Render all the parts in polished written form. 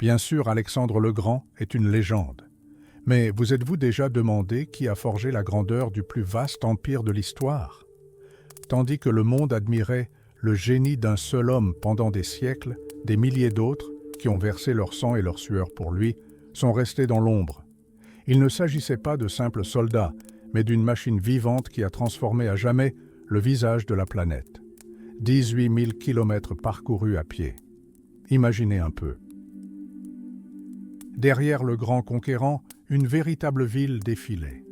Bien sûr, Alexandre le Grand est une légende. Mais vous êtes-vous déjà demandé qui a forgé la grandeur du plus vaste empire de l'histoire? Tandis que le monde admirait le génie d'un seul homme pendant des siècles, des milliers d'autres, qui ont versé leur sang et leur sueur pour lui, sont restés dans l'ombre. Il ne s'agissait pas de simples soldats, mais d'une machine vivante qui a transformé à jamais le visage de la planète. 18 000 kilomètres parcourus à pied. Imaginez un peu. Derrière le grand conquérant, une véritable ville défilait.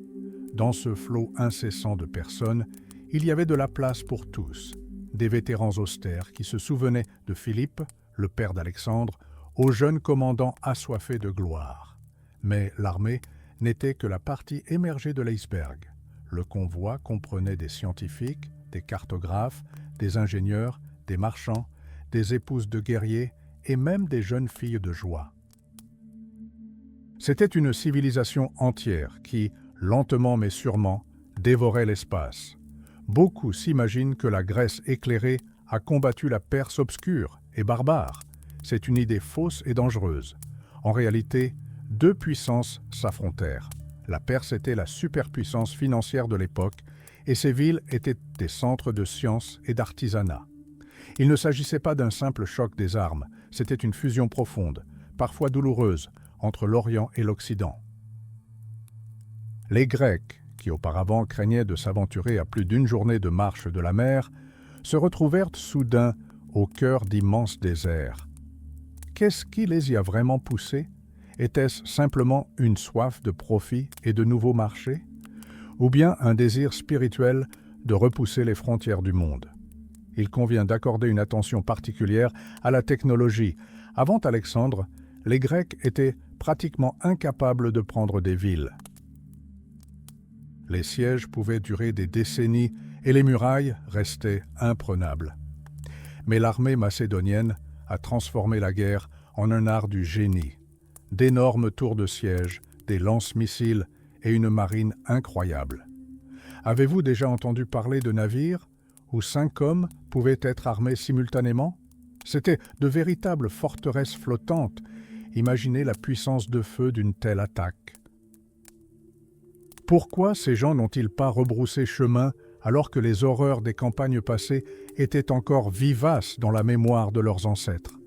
Dans ce flot incessant de personnes, il y avait de la place pour tous. Des vétérans austères qui se souvenaient de Philippe, le père d'Alexandre, au jeune commandant assoiffé de gloire. Mais l'armée n'était que la partie émergée de l'iceberg. Le convoi comprenait des scientifiques, des cartographes, des ingénieurs, des marchands, des épouses de guerriers et même des jeunes filles de joie. C'était une civilisation entière qui, lentement mais sûrement, dévorait l'espace. Beaucoup s'imaginent que la Grèce éclairée a combattu la Perse obscure et barbare. C'est une idée fausse et dangereuse. En réalité, deux puissances s'affrontèrent. La Perse était la superpuissance financière de l'époque et ses villes étaient des centres de science et d'artisanat. Il ne s'agissait pas d'un simple choc des armes, c'était une fusion profonde, parfois douloureuse, entre l'Orient et l'Occident. Les Grecs, qui auparavant craignaient de s'aventurer à plus d'une journée de marche de la mer, se retrouvèrent soudain au cœur d'immenses déserts. Qu'est-ce qui les y a vraiment poussés? Était-ce simplement une soif de profit et de nouveaux marchés? Ou bien un désir spirituel de repousser les frontières du monde? Il convient d'accorder une attention particulière à la technologie. Avant Alexandre, les Grecs étaient pratiquement incapables de prendre des villes. Les sièges pouvaient durer des décennies et les murailles restaient imprenables. Mais l'armée macédonienne a transformé la guerre en un art du génie. D'énormes tours de siège, des lance-missiles et une marine incroyable. Avez-vous déjà entendu parler de navires où 5 hommes pouvaient être armés simultanément? C'étaient de véritables forteresses flottantes. Imaginez la puissance de feu d'une telle attaque. Pourquoi ces gens n'ont-ils pas rebroussé chemin alors que les horreurs des campagnes passées étaient encore vivaces dans la mémoire de leurs ancêtres?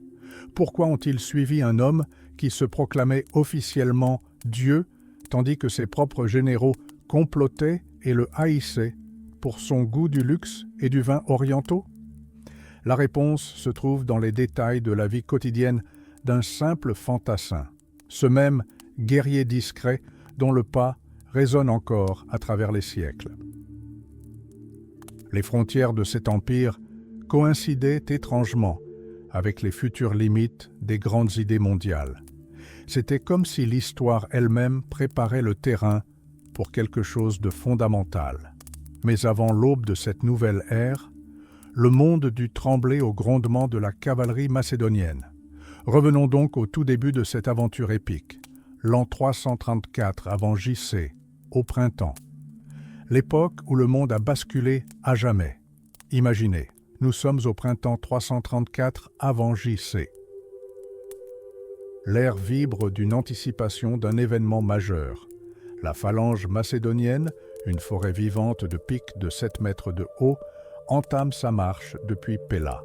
Pourquoi ont-ils suivi un homme qui se proclamait officiellement Dieu, tandis que ses propres généraux complotaient et le haïssaient pour son goût du luxe et du vin orientaux? La réponse se trouve dans les détails de la vie quotidienne d'un simple fantassin, ce même guerrier discret dont le pas résonne encore à travers les siècles. Les frontières de cet empire coïncidaient étrangement avec les futures limites des grandes idées mondiales. C'était comme si l'histoire elle-même préparait le terrain pour quelque chose de fondamental. Mais avant l'aube de cette nouvelle ère, le monde dut trembler au grondement de la cavalerie macédonienne. Revenons donc au tout début de cette aventure épique, l'an 334 avant J.C., au printemps. L'époque où le monde a basculé à jamais. Imaginez, nous sommes au printemps 334 avant J.C. L'air vibre d'une anticipation d'un événement majeur. La phalange macédonienne, une forêt vivante de pics de 7 mètres de haut, entame sa marche depuis Péla.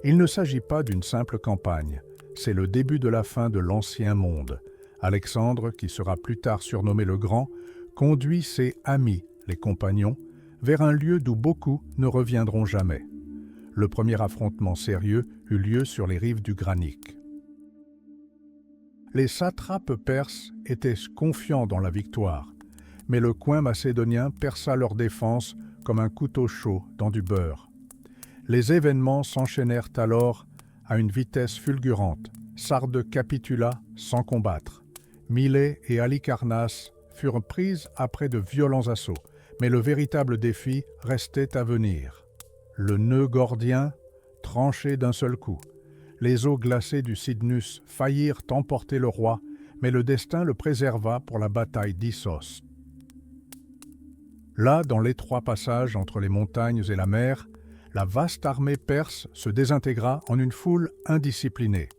Il ne s'agit pas d'une simple campagne, c'est le début de la fin de l'Ancien Monde. Alexandre, qui sera plus tard surnommé le Grand, conduit ses amis, les compagnons, vers un lieu d'où beaucoup ne reviendront jamais. Le premier affrontement sérieux eut lieu sur les rives du Granique. Les satrapes perses étaient confiants dans la victoire, mais le coin macédonien perça leur défense comme un couteau chaud dans du beurre. Les événements s'enchaînèrent alors à une vitesse fulgurante. Sardes capitula sans combattre. Milet et Halicarnasse furent prises après de violents assauts, mais le véritable défi restait à venir. Le nœud gordien tranché d'un seul coup. Les eaux glacées du Cydnus faillirent emporter le roi, mais le destin le préserva pour la bataille d'Issos. Là, dans l'étroit passage entre les montagnes et la mer, la vaste armée perse se désintégra en une foule indisciplinée.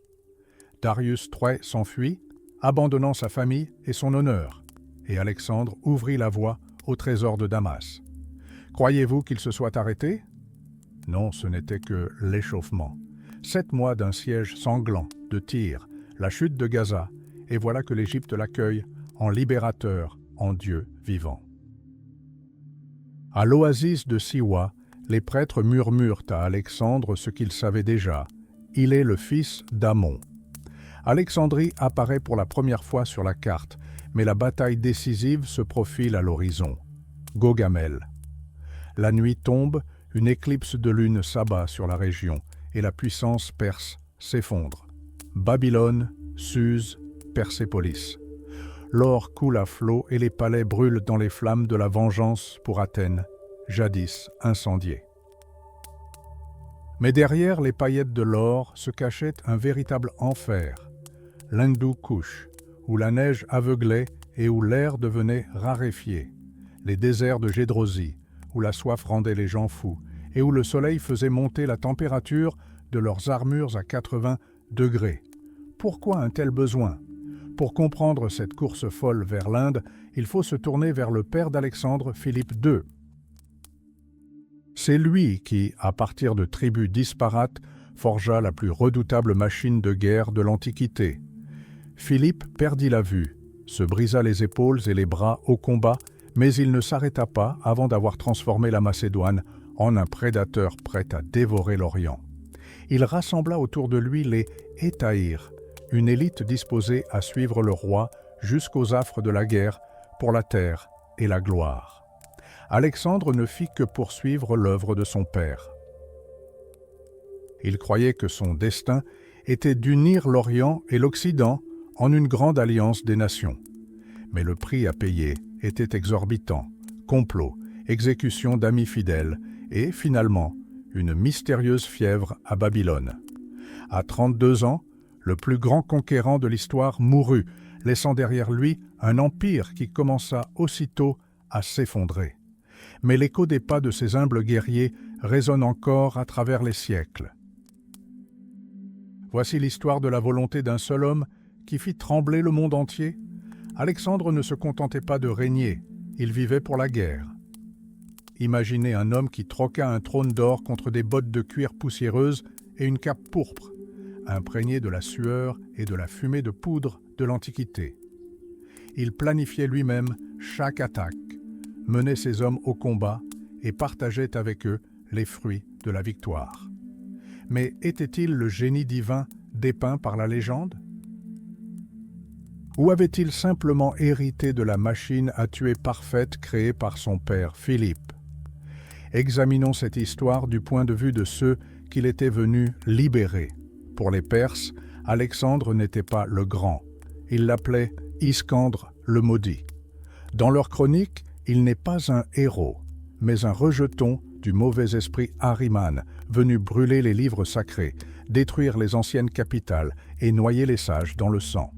Darius III s'enfuit, abandonnant sa famille et son honneur, et Alexandre ouvrit la voie au trésor de Damas. Croyez-vous qu'il se soit arrêté? Non, ce n'était que l'échauffement. 7 mois d'un siège sanglant de Tyr, la chute de Gaza, et voilà que l'Égypte l'accueille en libérateur, en Dieu vivant. À l'oasis de Siwa, les prêtres murmurent à Alexandre ce qu'ils savaient déjà. Il est le fils d'Amon. Alexandrie apparaît pour la première fois sur la carte, mais la bataille décisive se profile à l'horizon. Gogamel. La nuit tombe, une éclipse de lune s'abat sur la région, et la puissance perse s'effondre. Babylone, Suse, Persépolis. L'or coule à flot et les palais brûlent dans les flammes de la vengeance pour Athènes, jadis incendiée. Mais derrière les paillettes de l'or se cachait un véritable enfer, l'Hindu Kush, où la neige aveuglait et où l'air devenait raréfié, les déserts de Gédrosie, où la soif rendait les gens fous, et où le soleil faisait monter la température de leurs armures à 80 degrés. Pourquoi un tel besoin? Pour comprendre cette course folle vers l'Inde, il faut se tourner vers le père d'Alexandre, Philippe II. C'est lui qui, à partir de tribus disparates, forgea la plus redoutable machine de guerre de l'Antiquité. Philippe perdit la vue, se brisa les épaules et les bras au combat, mais il ne s'arrêta pas avant d'avoir transformé la Macédoine en un prédateur prêt à dévorer l'Orient. Il rassembla autour de lui les Hétaïres, une élite disposée à suivre le roi jusqu'aux affres de la guerre pour la terre et la gloire. Alexandre ne fit que poursuivre l'œuvre de son père. Il croyait que son destin était d'unir l'Orient et l'Occident en une grande alliance des nations. Mais le prix à payer était exorbitant, complot, exécution d'amis fidèles et, finalement, une mystérieuse fièvre à Babylone. À 32 ans, le plus grand conquérant de l'histoire mourut, laissant derrière lui un empire qui commença aussitôt à s'effondrer. Mais l'écho des pas de ces humbles guerriers résonne encore à travers les siècles. Voici l'histoire de la volonté d'un seul homme qui fit trembler le monde entier. Alexandre ne se contentait pas de régner, il vivait pour la guerre. Imaginez un homme qui troqua un trône d'or contre des bottes de cuir poussiéreuses et une cape pourpre, imprégné de la sueur et de la fumée de poudre de l'Antiquité. Il planifiait lui-même chaque attaque, menait ses hommes au combat et partageait avec eux les fruits de la victoire. Mais était-il le génie divin dépeint par la légende? Ou avait-il simplement hérité de la machine à tuer parfaite créée par son père Philippe? Examinons cette histoire du point de vue de ceux qu'il était venu libérer. Pour les Perses, Alexandre n'était pas le grand. Ils l'appelaient Iskandre le maudit. Dans leur chronique, il n'est pas un héros, mais un rejeton du mauvais esprit Ahriman, venu brûler les livres sacrés, détruire les anciennes capitales et noyer les sages dans le sang.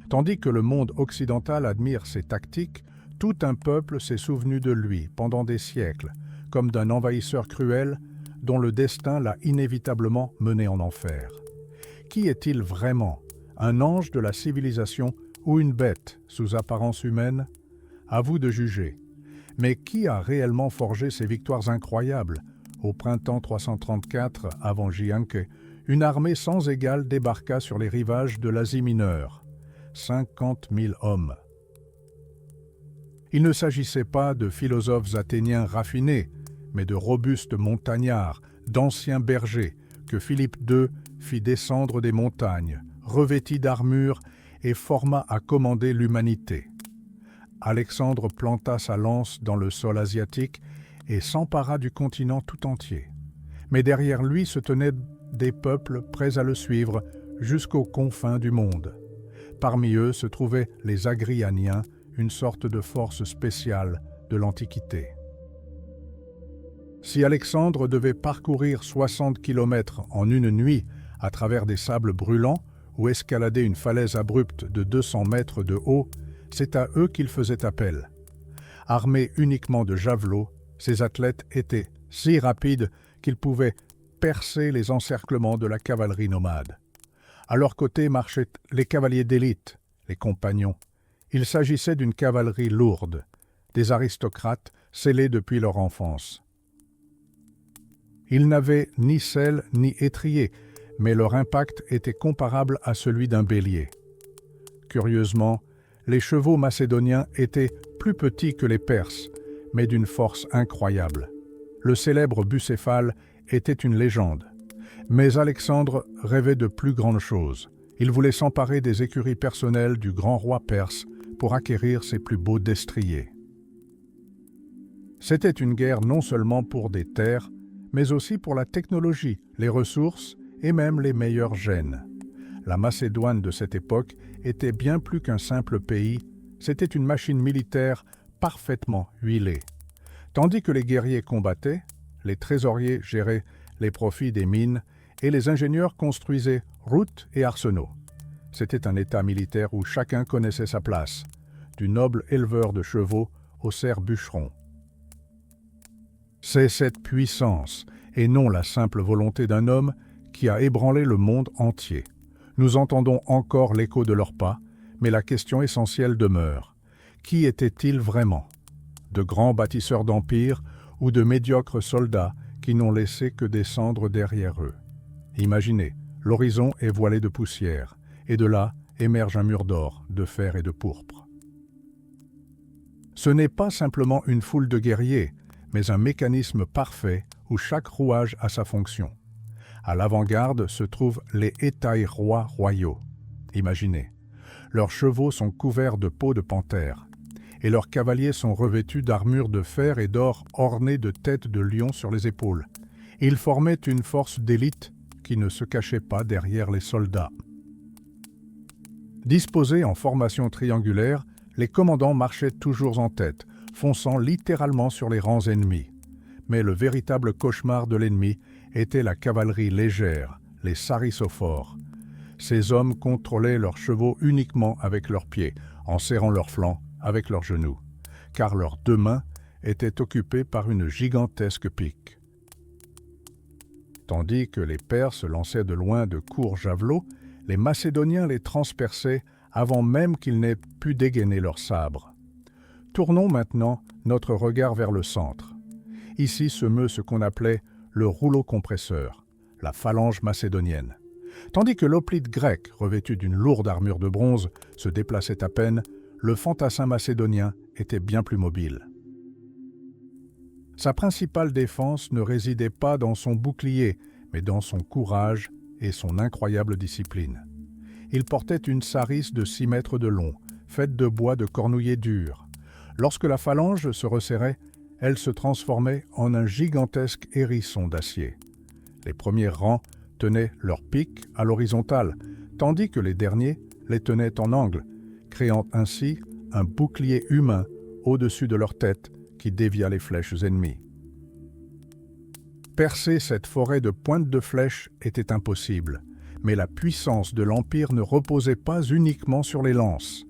Tandis que le monde occidental admire ses tactiques, tout un peuple s'est souvenu de lui pendant des siècles, comme d'un envahisseur cruel dont le destin l'a inévitablement mené en enfer. Qui est-il vraiment? Un ange de la civilisation ou une bête sous apparence humaine? À vous de juger. Mais qui a réellement forgé ces victoires incroyables? Au printemps 334 avant J-Anke, une armée sans égale débarqua sur les rivages de l'Asie mineure. 50 000 hommes. Il ne s'agissait pas de philosophes athéniens raffinés, mais de robustes montagnards, d'anciens bergers, que Philippe II fit descendre des montagnes, revêtis d'armure et forma à commander l'humanité. Alexandre planta sa lance dans le sol asiatique et s'empara du continent tout entier. Mais derrière lui se tenaient des peuples prêts à le suivre jusqu'aux confins du monde. Parmi eux se trouvaient les Agrianiens, une sorte de force spéciale de l'Antiquité. Si Alexandre devait parcourir 60 kilomètres en une nuit à travers des sables brûlants ou escalader une falaise abrupte de 200 mètres de haut, c'est à eux qu'il faisait appel. Armés uniquement de javelots, ces athlètes étaient si rapides qu'ils pouvaient percer les encerclements de la cavalerie nomade. À leur côté marchaient les cavaliers d'élite, les compagnons. Il s'agissait d'une cavalerie lourde, des aristocrates scellés depuis leur enfance. Ils n'avaient ni selle ni étrier, mais leur impact était comparable à celui d'un bélier. Curieusement, les chevaux macédoniens étaient plus petits que les Perses, mais d'une force incroyable. Le célèbre Bucéphale était une légende. Mais Alexandre rêvait de plus grandes choses. Il voulait s'emparer des écuries personnelles du grand roi perse pour acquérir ses plus beaux destriers. C'était une guerre non seulement pour des terres, mais aussi pour la technologie, les ressources et même les meilleurs gènes. La Macédoine de cette époque était bien plus qu'un simple pays, c'était une machine militaire parfaitement huilée. Tandis que les guerriers combattaient, les trésoriers géraient les profits des mines et les ingénieurs construisaient routes et arsenaux. C'était un état militaire où chacun connaissait sa place, du noble éleveur de chevaux au serf bûcheron. C'est cette puissance, et non la simple volonté d'un homme, qui a ébranlé le monde entier. Nous entendons encore l'écho de leurs pas, mais la question essentielle demeure. Qui étaient-ils vraiment? De grands bâtisseurs d'empires ou de médiocres soldats qui n'ont laissé que des cendres derrière eux? Imaginez, l'horizon est voilé de poussière, et de là émerge un mur d'or, de fer et de pourpre. Ce n'est pas simplement une foule de guerriers, mais un mécanisme parfait où chaque rouage a sa fonction. À l'avant-garde se trouvent les hétaï-rois royaux. Imaginez, leurs chevaux sont couverts de peau de panthère, et leurs cavaliers sont revêtus d'armures de fer et d'or ornées de têtes de lion sur les épaules. Ils formaient une force d'élite qui ne se cachait pas derrière les soldats. Disposés en formation triangulaire, les commandants marchaient toujours en tête, fonçant littéralement sur les rangs ennemis. Mais le véritable cauchemar de l'ennemi était la cavalerie légère, les sarissophores. Ces hommes contrôlaient leurs chevaux uniquement avec leurs pieds, en serrant leurs flancs avec leurs genoux, car leurs deux mains étaient occupées par une gigantesque pique. Tandis que les Perses lançaient de loin de courts javelots, les Macédoniens les transperçaient avant même qu'ils n'aient pu dégainer leurs sabres. Tournons maintenant notre regard vers le centre. Ici se meut ce qu'on appelait le rouleau compresseur, la phalange macédonienne. Tandis que l'hoplite grec, revêtu d'une lourde armure de bronze, se déplaçait à peine, le fantassin macédonien était bien plus mobile. Sa principale défense ne résidait pas dans son bouclier, mais dans son courage et son incroyable discipline. Il portait une sarisse de 6 mètres de long, faite de bois de cornouiller dur. Lorsque la phalange se resserrait, elle se transformait en un gigantesque hérisson d'acier. Les premiers rangs tenaient leurs piques à l'horizontale, tandis que les derniers les tenaient en angle, créant ainsi un bouclier humain au-dessus de leur tête qui dévia les flèches ennemies. Percer cette forêt de pointes de flèches était impossible, mais la puissance de l'Empire ne reposait pas uniquement sur les lances.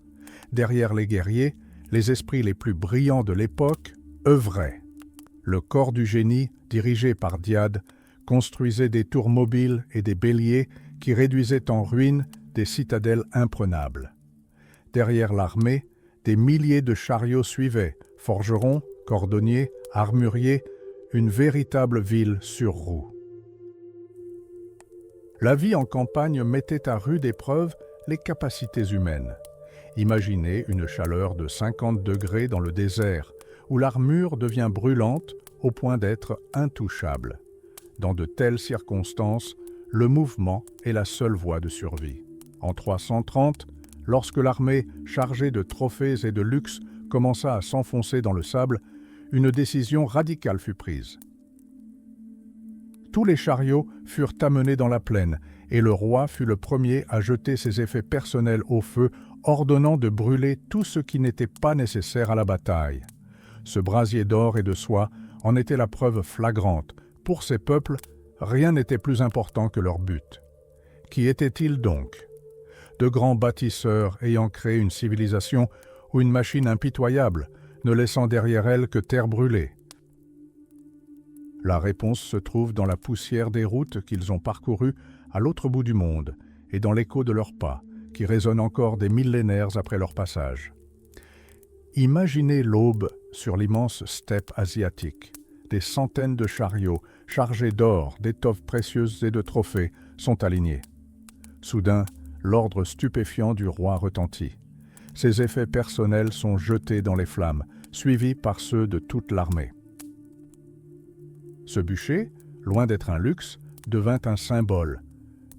Derrière les guerriers, les esprits les plus brillants de l'époque œuvraient. Le corps du génie, dirigé par Diade, construisait des tours mobiles et des béliers qui réduisaient en ruine des citadelles imprenables. Derrière l'armée, des milliers de chariots suivaient, forgerons, cordonniers, armuriers, une véritable ville sur roues. La vie en campagne mettait à rude épreuve les capacités humaines. Imaginez une chaleur de 50 degrés dans le désert, où l'armure devient brûlante au point d'être intouchable. Dans de telles circonstances, le mouvement est la seule voie de survie. En 330, lorsque l'armée, chargée de trophées et de luxe, commença à s'enfoncer dans le sable, une décision radicale fut prise. Tous les chariots furent amenés dans la plaine, et le roi fut le premier à jeter ses effets personnels au feu, ordonnant de brûler tout ce qui n'était pas nécessaire à la bataille. Ce brasier d'or et de soie en était la preuve flagrante. Pour ces peuples, rien n'était plus important que leur but. Qui étaient-ils donc? De grands bâtisseurs ayant créé une civilisation ou une machine impitoyable, ne laissant derrière elle que terre brûlée? La réponse se trouve dans la poussière des routes qu'ils ont parcourues à l'autre bout du monde et dans l'écho de leurs pas, qui résonne encore des millénaires après leur passage. Imaginez l'aube sur l'immense steppe asiatique. Des centaines de chariots chargés d'or, d'étoffes précieuses et de trophées sont alignés. Soudain, l'ordre stupéfiant du roi retentit. Ses effets personnels sont jetés dans les flammes, suivis par ceux de toute l'armée. Ce bûcher, loin d'être un luxe, devint un symbole.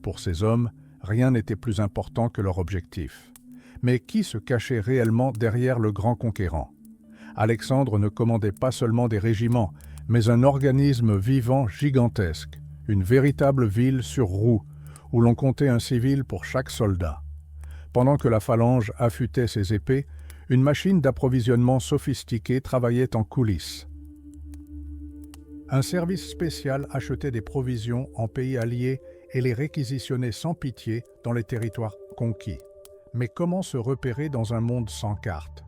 Pour ces hommes, rien n'était plus important que leur objectif. Mais qui se cachait réellement derrière le grand conquérant? Alexandre ne commandait pas seulement des régiments, mais un organisme vivant gigantesque, une véritable ville sur roues, où l'on comptait un civil pour chaque soldat. Pendant que la phalange affûtait ses épées, une machine d'approvisionnement sophistiquée travaillait en coulisses. Un service spécial achetait des provisions en pays alliés et les réquisitionnait sans pitié dans les territoires conquis. Mais comment se repérer dans un monde sans carte?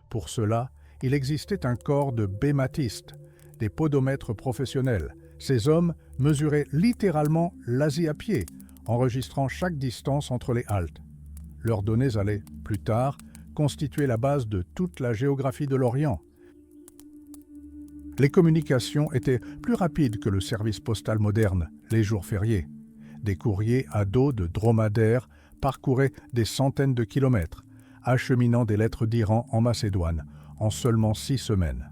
Pour cela, il existait un corps de bématistes, des podomètres professionnels. Ces hommes mesuraient littéralement l'Asie à pied, enregistrant chaque distance entre les haltes. Leurs données allaient, plus tard, constituer la base de toute la géographie de l'Orient. Les communications étaient plus rapides que le service postal moderne, les jours fériés. Des courriers à dos de dromadaires parcouraient des centaines de kilomètres, acheminant des lettres d'Iran en Macédoine en seulement 6 semaines.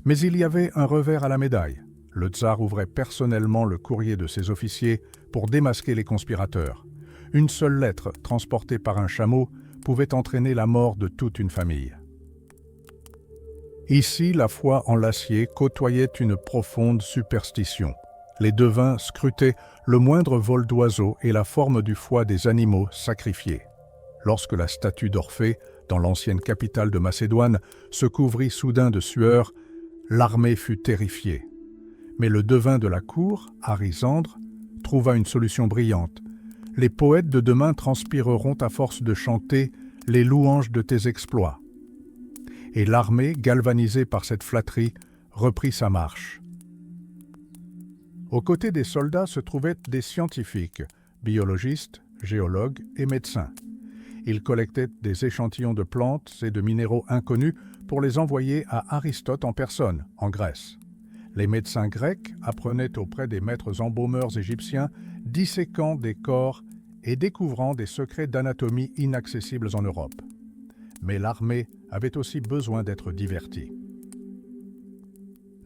Mais il y avait un revers à la médaille. Le tsar ouvrait personnellement le courrier de ses officiers pour démasquer les conspirateurs. Une seule lettre, transportée par un chameau, pouvait entraîner la mort de toute une famille. Ici, la foi en l'acier côtoyait une profonde superstition. Les devins scrutaient le moindre vol d'oiseaux et la forme du foie des animaux sacrifiés. Lorsque la statue d'Orphée, dans l'ancienne capitale de Macédoine, se couvrit soudain de sueur, l'armée fut terrifiée. Mais le devin de la cour, Arisandre, trouva une solution brillante. Les poètes de demain transpireront à force de chanter les louanges de tes exploits. Et l'armée, galvanisée par cette flatterie, reprit sa marche. Aux côtés des soldats se trouvaient des scientifiques, biologistes, géologues et médecins. Ils collectaient des échantillons de plantes et de minéraux inconnus pour les envoyer à Aristote en personne, en Grèce. Les médecins grecs apprenaient auprès des maîtres embaumeurs égyptiens, disséquant des corps et découvrant des secrets d'anatomie inaccessibles en Europe. Mais l'armée avait aussi besoin d'être divertie.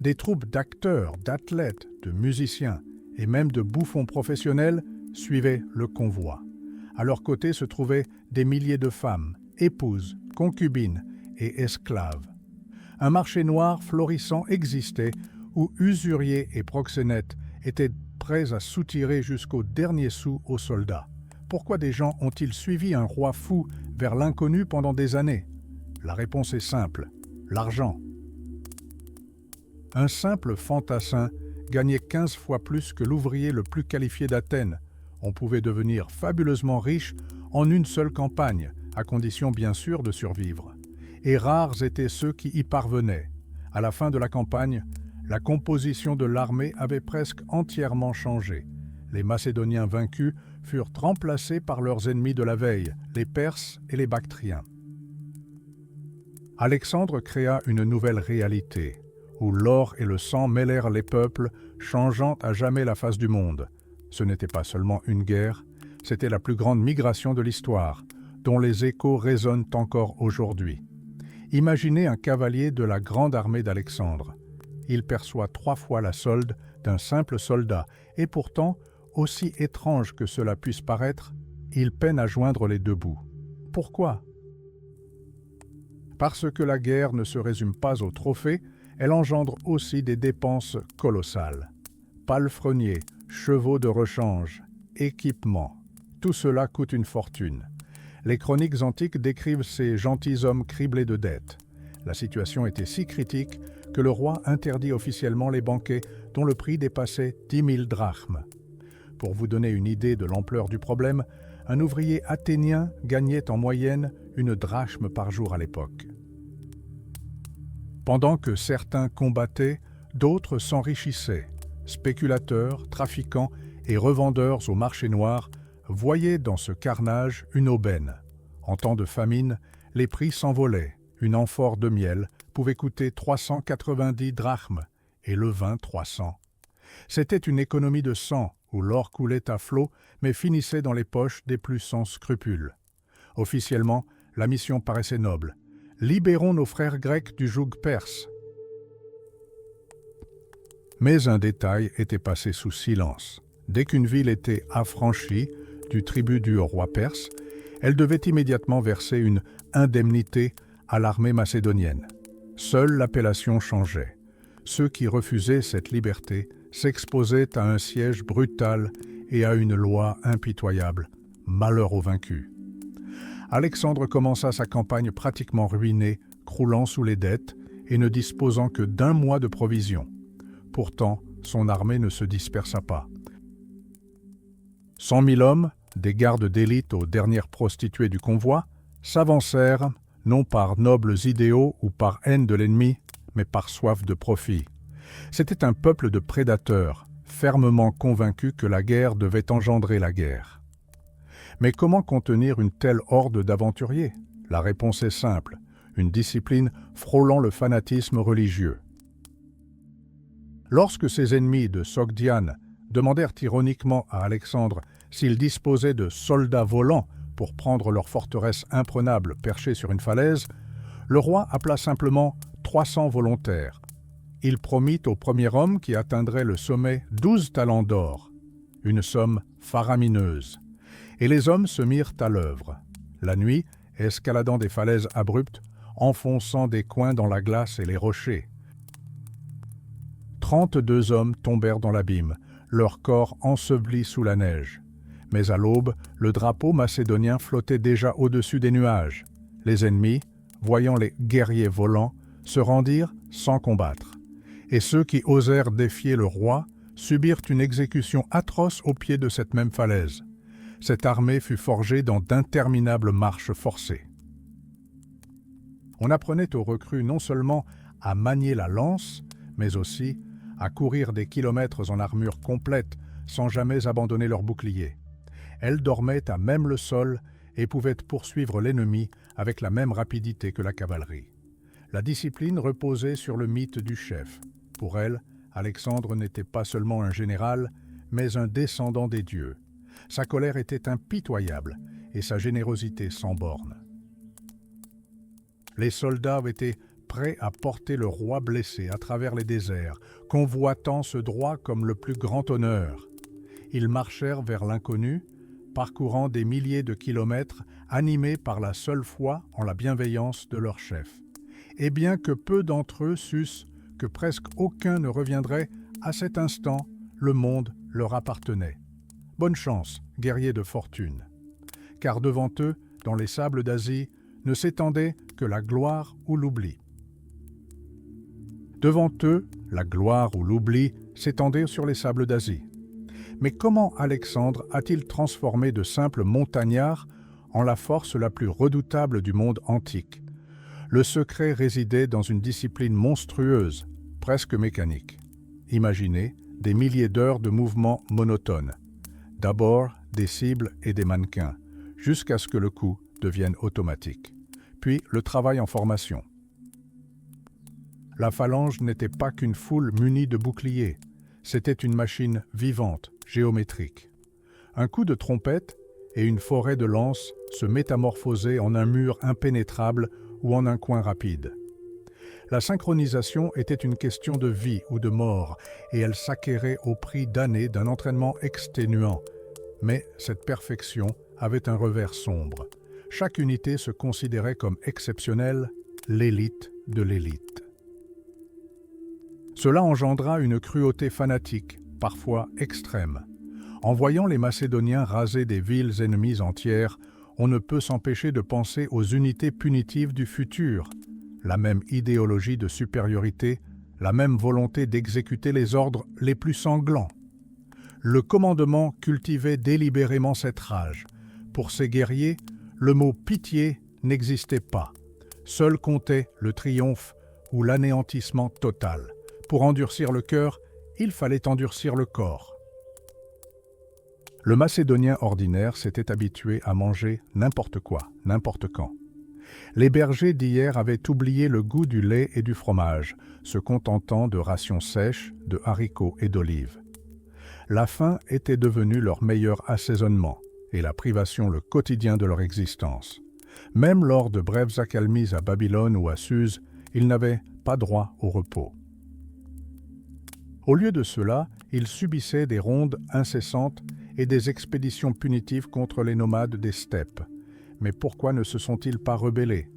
Des troupes d'acteurs, d'athlètes, de musiciens et même de bouffons professionnels suivaient le convoi. À leur côté se trouvaient des milliers de femmes, épouses, concubines et esclaves. Un marché noir florissant existait où usuriers et proxénètes étaient prêts à soutirer jusqu'au dernier sou aux soldats. Pourquoi des gens ont-ils suivi un roi fou vers l'inconnu pendant des années? La réponse est simple, l'argent. Un simple fantassin gagnait 15 fois plus que l'ouvrier le plus qualifié d'Athènes. On pouvait devenir fabuleusement riche en une seule campagne, à condition bien sûr de survivre. Et rares étaient ceux qui y parvenaient. À la fin de la campagne, la composition de l'armée avait presque entièrement changé. Les Macédoniens vaincus furent remplacés par leurs ennemis de la veille, les Perses et les Bactriens. Alexandre créa une nouvelle réalité, où l'or et le sang mêlèrent les peuples, changeant à jamais la face du monde. Ce n'était pas seulement une guerre, c'était la plus grande migration de l'histoire, dont les échos résonnent encore aujourd'hui. Imaginez un cavalier de la grande armée d'Alexandre. Il perçoit 3 fois la solde d'un simple soldat, et pourtant, aussi étrange que cela puisse paraître, il peine à joindre les deux bouts. Pourquoi? Parce que la guerre ne se résume pas aux trophées, elle engendre aussi des dépenses colossales. Palefreniers, chevaux de rechange, équipements, tout cela coûte une fortune. Les chroniques antiques décrivent ces gentilshommes criblés de dettes. La situation était si critique que le roi interdit officiellement les banquets dont le prix dépassait 10 000 drachmes. Pour vous donner une idée de l'ampleur du problème, un ouvrier athénien gagnait en moyenne une drachme par jour à l'époque. Pendant que certains combattaient, d'autres s'enrichissaient. Spéculateurs, trafiquants et revendeurs au marché noir voyaient dans ce carnage une aubaine. En temps de famine, les prix s'envolaient. Une amphore de miel pouvait coûter 390 drachmes et le vin 300. C'était une économie de sang où l'or coulait à flot mais finissait dans les poches des plus sans scrupules. Officiellement, la mission paraissait noble. Libérons nos frères grecs du joug perse. Mais un détail était passé sous silence. Dès qu'une ville était affranchie du tribut dû au roi perse, elle devait immédiatement verser une indemnité à l'armée macédonienne. Seule l'appellation changeait. Ceux qui refusaient cette liberté s'exposaient à un siège brutal et à une loi impitoyable. Malheur aux vaincus. Alexandre commença sa campagne pratiquement ruiné, croulant sous les dettes et ne disposant que d'1 mois de provisions. Pourtant, son armée ne se dispersa pas. 100 000 hommes, des gardes d'élite aux dernières prostituées du convoi, s'avancèrent, non par nobles idéaux ou par haine de l'ennemi, mais par soif de profit. C'était un peuple de prédateurs, fermement convaincus que la guerre devait engendrer la guerre. Mais comment contenir une telle horde d'aventuriers? La réponse est simple, une discipline frôlant le fanatisme religieux. Lorsque ses ennemis de Sogdiane demandèrent ironiquement à Alexandre s'il disposait de soldats volants pour prendre leur forteresse imprenable perchée sur une falaise, le roi appela simplement 300 volontaires. Il promit au premier homme qui atteindrait le sommet 12 talents d'or, une somme faramineuse. Et les hommes se mirent à l'œuvre. La nuit, escaladant des falaises abruptes, enfonçant des coins dans la glace et les rochers. 32 hommes tombèrent dans l'abîme, leur corps enseveli sous la neige. Mais à l'aube, le drapeau macédonien flottait déjà au-dessus des nuages. Les ennemis, voyant les guerriers volants, se rendirent sans combattre. Et ceux qui osèrent défier le roi subirent une exécution atroce au pied de cette même falaise. Cette armée fut forgée dans d'interminables marches forcées. On apprenait aux recrues non seulement à manier la lance, mais aussi à courir des kilomètres en armure complète sans jamais abandonner leur bouclier. Elles dormaient à même le sol et pouvaient poursuivre l'ennemi avec la même rapidité que la cavalerie. La discipline reposait sur le mythe du chef. Pour elle, Alexandre n'était pas seulement un général, mais un descendant des dieux. Sa colère était impitoyable et sa générosité sans borne. Les soldats étaient prêts à porter le roi blessé à travers les déserts, convoitant ce droit comme le plus grand honneur. Ils marchèrent vers l'inconnu, parcourant des milliers de kilomètres, animés par la seule foi en la bienveillance de leur chef. Et bien que peu d'entre eux sussent que presque aucun ne reviendrait, à cet instant, le monde leur appartenait. Bonne chance, guerriers de fortune. Car devant eux, dans les sables d'Asie, ne s'étendait que la gloire ou l'oubli. Devant eux, la gloire ou l'oubli s'étendaient sur les sables d'Asie. Mais comment Alexandre a-t-il transformé de simples montagnards en la force la plus redoutable du monde antique? Le secret résidait dans une discipline monstrueuse, presque mécanique. Imaginez des milliers d'heures de mouvements monotones. D'abord des cibles et des mannequins, jusqu'à ce que le coup devienne automatique. Puis le travail en formation. La phalange n'était pas qu'une foule munie de boucliers, c'était une machine vivante, géométrique. Un coup de trompette et une forêt de lances se métamorphosaient en un mur impénétrable ou en un coin rapide. La synchronisation était une question de vie ou de mort, et elle s'acquérait au prix d'années d'un entraînement exténuant. Mais cette perfection avait un revers sombre. Chaque unité se considérait comme exceptionnelle, l'élite de l'élite. Cela engendra une cruauté fanatique, parfois extrême. En voyant les Macédoniens raser des villes ennemies entières, on ne peut s'empêcher de penser aux unités punitives du futur, la même idéologie de supériorité, la même volonté d'exécuter les ordres les plus sanglants. Le commandement cultivait délibérément cette rage. Pour ces guerriers, le mot « pitié » n'existait pas. Seul comptait le triomphe ou l'anéantissement total. Pour endurcir le cœur, il fallait endurcir le corps. Le Macédonien ordinaire s'était habitué à manger n'importe quoi, n'importe quand. Les bergers d'hier avaient oublié le goût du lait et du fromage, se contentant de rations sèches, de haricots et d'olives. La faim était devenue leur meilleur assaisonnement, et la privation le quotidien de leur existence. Même lors de brèves accalmies à Babylone ou à Suse, ils n'avaient pas droit au repos. Au lieu de cela, ils subissaient des rondes incessantes et des expéditions punitives contre les nomades des steppes. Mais pourquoi ne se sont-ils pas rebellés?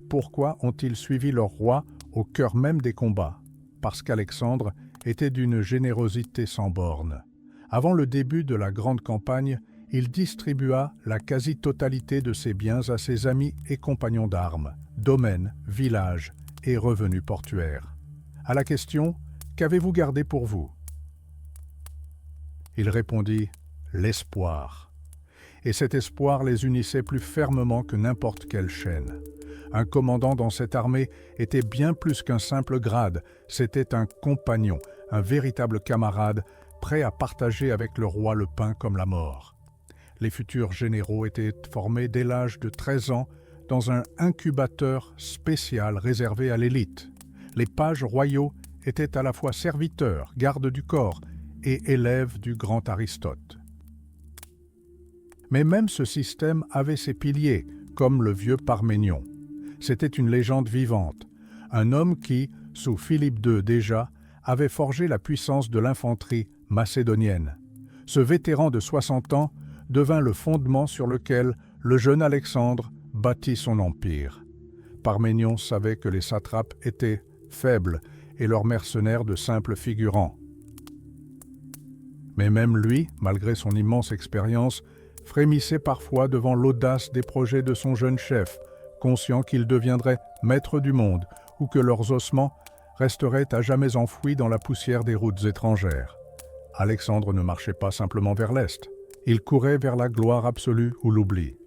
Pourquoi ont-ils suivi leur roi au cœur même des combats? Parce qu'Alexandre était d'une générosité sans bornes. Avant le début de la grande campagne, il distribua la quasi-totalité de ses biens à ses amis et compagnons d'armes, domaines, villages et revenus portuaires. À la question « Qu'avez-vous gardé pour vous ?» Il répondit « L'espoir ». Et cet espoir les unissait plus fermement que n'importe quelle chaîne. Un commandant dans cette armée était bien plus qu'un simple grade, c'était un compagnon, un véritable camarade, prêt à partager avec le roi le pain comme la mort. Les futurs généraux étaient formés dès l'âge de 13 ans dans un incubateur spécial réservé à l'élite. Les pages royaux étaient à la fois serviteurs, gardes du corps et élèves du grand Aristote. Mais même ce système avait ses piliers, comme le vieux Parménion. C'était une légende vivante, un homme qui, sous Philippe II déjà, avait forgé la puissance de l'infanterie macédonienne. Ce vétéran de 60 ans devint le fondement sur lequel le jeune Alexandre bâtit son empire. Parménion savait que les satrapes étaient faibles et leurs mercenaires de simples figurants. Mais même lui, malgré son immense expérience, frémissait parfois devant l'audace des projets de son jeune chef, conscient qu'il deviendrait maître du monde ou que leurs ossements resteraient à jamais enfouis dans la poussière des routes étrangères. Alexandre ne marchait pas simplement vers l'Est, il courait vers la gloire absolue ou l'oubli.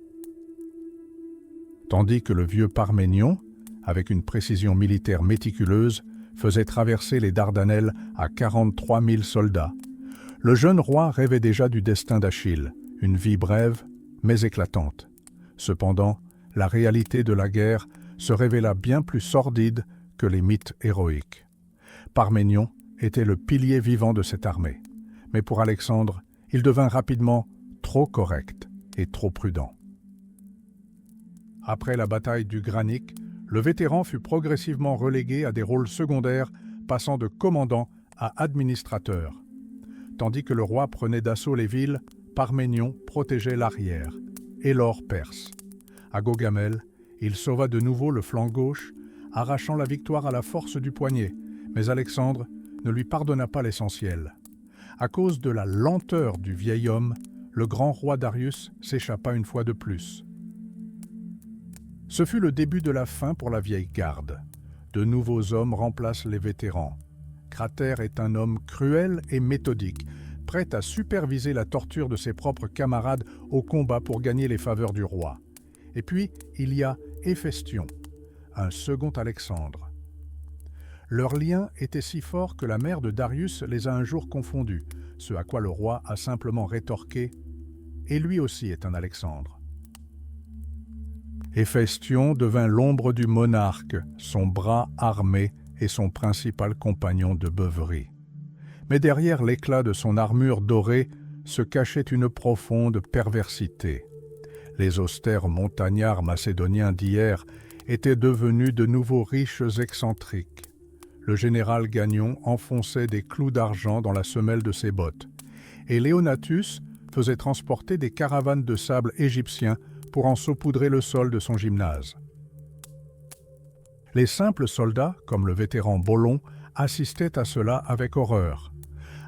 Tandis que le vieux Parménion, avec une précision militaire méticuleuse, faisait traverser les Dardanelles à 43 000 soldats, le jeune roi rêvait déjà du destin d'Achille, une vie brève mais éclatante. Cependant, la réalité de la guerre se révéla bien plus sordide que les mythes héroïques. Parménion était le pilier vivant de cette armée. Mais pour Alexandre, il devint rapidement trop correct et trop prudent. Après la bataille du Granique, le vétéran fut progressivement relégué à des rôles secondaires, passant de commandant à administrateur. Tandis que le roi prenait d'assaut les villes, Parménion protégeait l'arrière, et l'or perse. À Gaugamel, il sauva de nouveau le flanc gauche, arrachant la victoire à la force du poignet, mais Alexandre ne lui pardonna pas l'essentiel. À cause de la lenteur du vieil homme, le grand roi Darius s'échappa une fois de plus. Ce fut le début de la fin pour la vieille garde. De nouveaux hommes remplacent les vétérans. Cratère est un homme cruel et méthodique, prêt à superviser la torture de ses propres camarades au combat pour gagner les faveurs du roi. Et puis, il y a Héphestion, un second Alexandre. Leur lien était si fort que la mère de Darius les a un jour confondus, ce à quoi le roi a simplement rétorqué « Et lui aussi est un Alexandre ». Héphestion devint l'ombre du monarque, son bras armé et son principal compagnon de beuverie. Mais derrière l'éclat de son armure dorée se cachait une profonde perversité. Les austères montagnards macédoniens d'hier étaient devenus de nouveaux riches excentriques. Le général Gagnon enfonçait des clous d'argent dans la semelle de ses bottes, et Léonatus faisait transporter des caravanes de sable égyptiens pour en saupoudrer le sol de son gymnase. Les simples soldats, comme le vétéran Bolon, assistaient à cela avec horreur.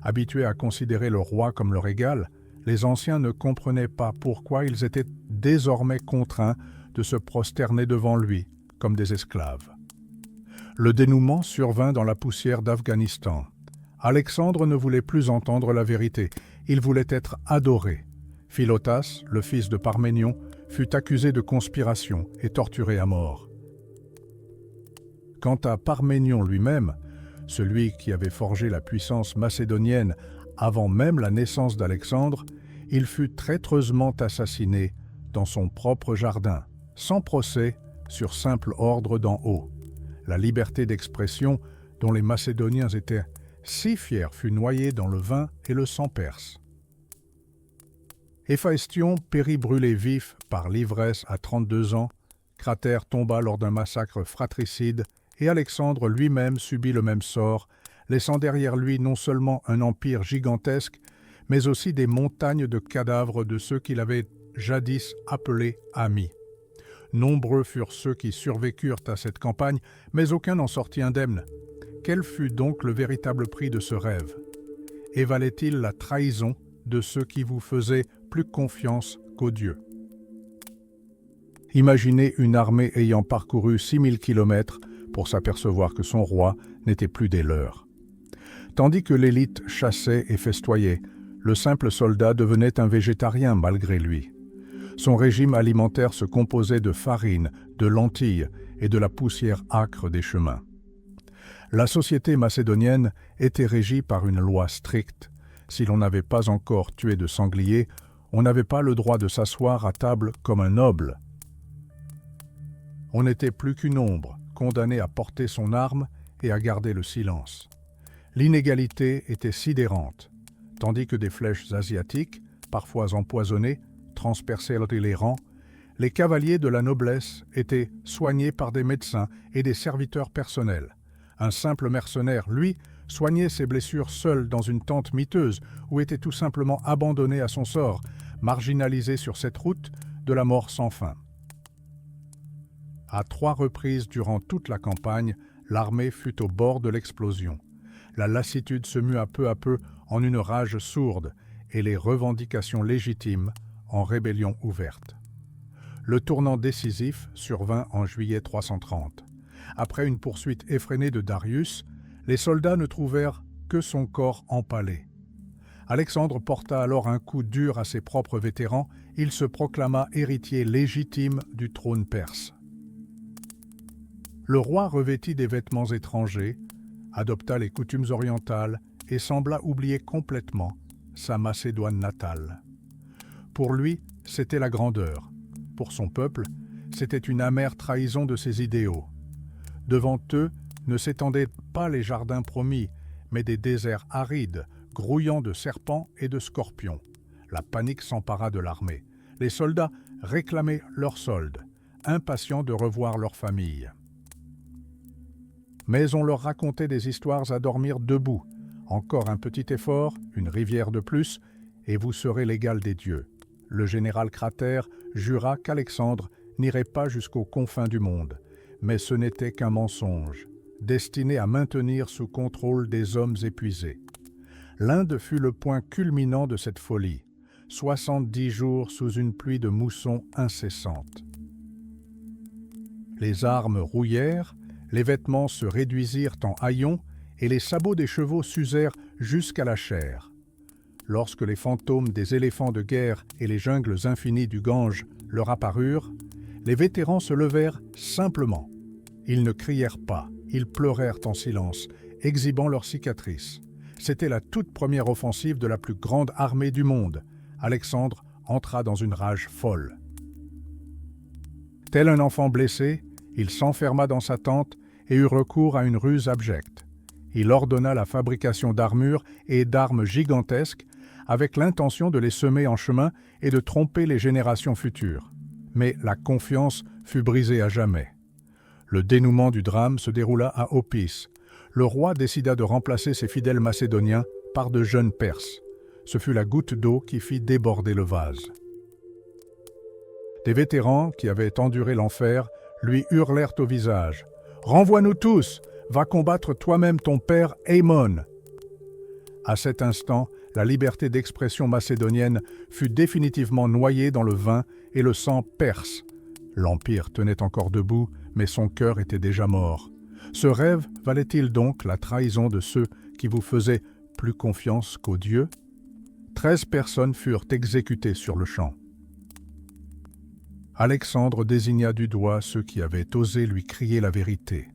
Habitués à considérer le roi comme leur égal, les anciens ne comprenaient pas pourquoi ils étaient désormais contraints de se prosterner devant lui, comme des esclaves. Le dénouement survint dans la poussière d'Afghanistan. Alexandre ne voulait plus entendre la vérité, il voulait être adoré. Philotas, le fils de Parménion, fut accusé de conspiration et torturé à mort. Quant à Parménion lui-même, celui qui avait forgé la puissance macédonienne avant même la naissance d'Alexandre, il fut traîtreusement assassiné dans son propre jardin, sans procès, sur simple ordre d'en haut. La liberté d'expression dont les Macédoniens étaient si fiers fut noyée dans le vin et le sang perse. Héphaïstion périt brûlé vif par l'ivresse à 32 ans, Cratère tomba lors d'un massacre fratricide et Alexandre lui-même subit le même sort, laissant derrière lui non seulement un empire gigantesque, mais aussi des montagnes de cadavres de ceux qu'il avait jadis appelés amis. Nombreux furent ceux qui survécurent à cette campagne, mais aucun n'en sortit indemne. Quel fut donc le véritable prix de ce rêve? Et valait-il la trahison de ceux qui vous faisaient plus confiance qu'aux dieux? Imaginez une armée ayant parcouru 6000 kilomètres pour s'apercevoir que son roi n'était plus des leurs. Tandis que l'élite chassait et festoyait, le simple soldat devenait un végétarien malgré lui. Son régime alimentaire se composait de farine, de lentilles et de la poussière âcre des chemins. La société macédonienne était régie par une loi stricte. Si l'on n'avait pas encore tué de sanglier, on n'avait pas le droit de s'asseoir à table comme un noble. On n'était plus qu'une ombre, condamné à porter son arme et à garder le silence. L'inégalité était sidérante, tandis que des flèches asiatiques, parfois empoisonnées, transperçaient les rangs, les cavaliers de la noblesse étaient soignés par des médecins et des serviteurs personnels. Un simple mercenaire, lui, soignait ses blessures seul dans une tente miteuse ou était tout simplement abandonné à son sort, marginalisé sur cette route de la mort sans fin. À 3 reprises durant toute la campagne, l'armée fut au bord de l'explosion. La lassitude se mua peu à peu en une rage sourde et les revendications légitimes en rébellion ouverte. Le tournant décisif survint en juillet 330. Après une poursuite effrénée de Darius, les soldats ne trouvèrent que son corps empalé. Alexandre porta alors un coup dur à ses propres vétérans, il se proclama héritier légitime du trône perse. Le roi revêtit des vêtements étrangers, adopta les coutumes orientales et sembla oublier complètement sa Macédoine natale. Pour lui, c'était la grandeur. Pour son peuple, c'était une amère trahison de ses idéaux. Devant eux ne s'étendaient pas les jardins promis, mais des déserts arides, grouillant de serpents et de scorpions. La panique s'empara de l'armée. Les soldats réclamaient leur solde, impatients de revoir leur famille. Mais on leur racontait des histoires à dormir debout. Encore un petit effort, une rivière de plus, et vous serez l'égal des dieux. Le général Cratère jura qu'Alexandre n'irait pas jusqu'aux confins du monde. Mais ce n'était qu'un mensonge, destiné à maintenir sous contrôle des hommes épuisés. L'Inde fut le point culminant de cette folie. 70 jours sous une pluie de mousson incessante. Les armes rouillèrent, les vêtements se réduisirent en haillons et les sabots des chevaux s'usèrent jusqu'à la chair. Lorsque les fantômes des éléphants de guerre et les jungles infinis du Gange leur apparurent, les vétérans se levèrent simplement. Ils ne crièrent pas, ils pleurèrent en silence, exhibant leurs cicatrices. C'était la toute première offensive de la plus grande armée du monde. Alexandre entra dans une rage folle. Tel un enfant blessé, il s'enferma dans sa tente et eut recours à une ruse abjecte. Il ordonna la fabrication d'armures et d'armes gigantesques avec l'intention de les semer en chemin et de tromper les générations futures. Mais la confiance fut brisée à jamais. Le dénouement du drame se déroula à Opis. Le roi décida de remplacer ses fidèles macédoniens par de jeunes Perses. Ce fut la goutte d'eau qui fit déborder le vase. Des vétérans qui avaient enduré l'enfer lui hurlèrent au visage « Renvoie-nous tous, va combattre toi-même ton père Aymon !» À cet instant, la liberté d'expression macédonienne fut définitivement noyée dans le vin et le sang perse. L'empire tenait encore debout, mais son cœur était déjà mort. Ce rêve valait-il donc la trahison de ceux qui vous faisaient plus confiance qu'aux dieux? 13 personnes furent exécutées sur le champ. Alexandre désigna du doigt ceux qui avaient osé lui crier la vérité.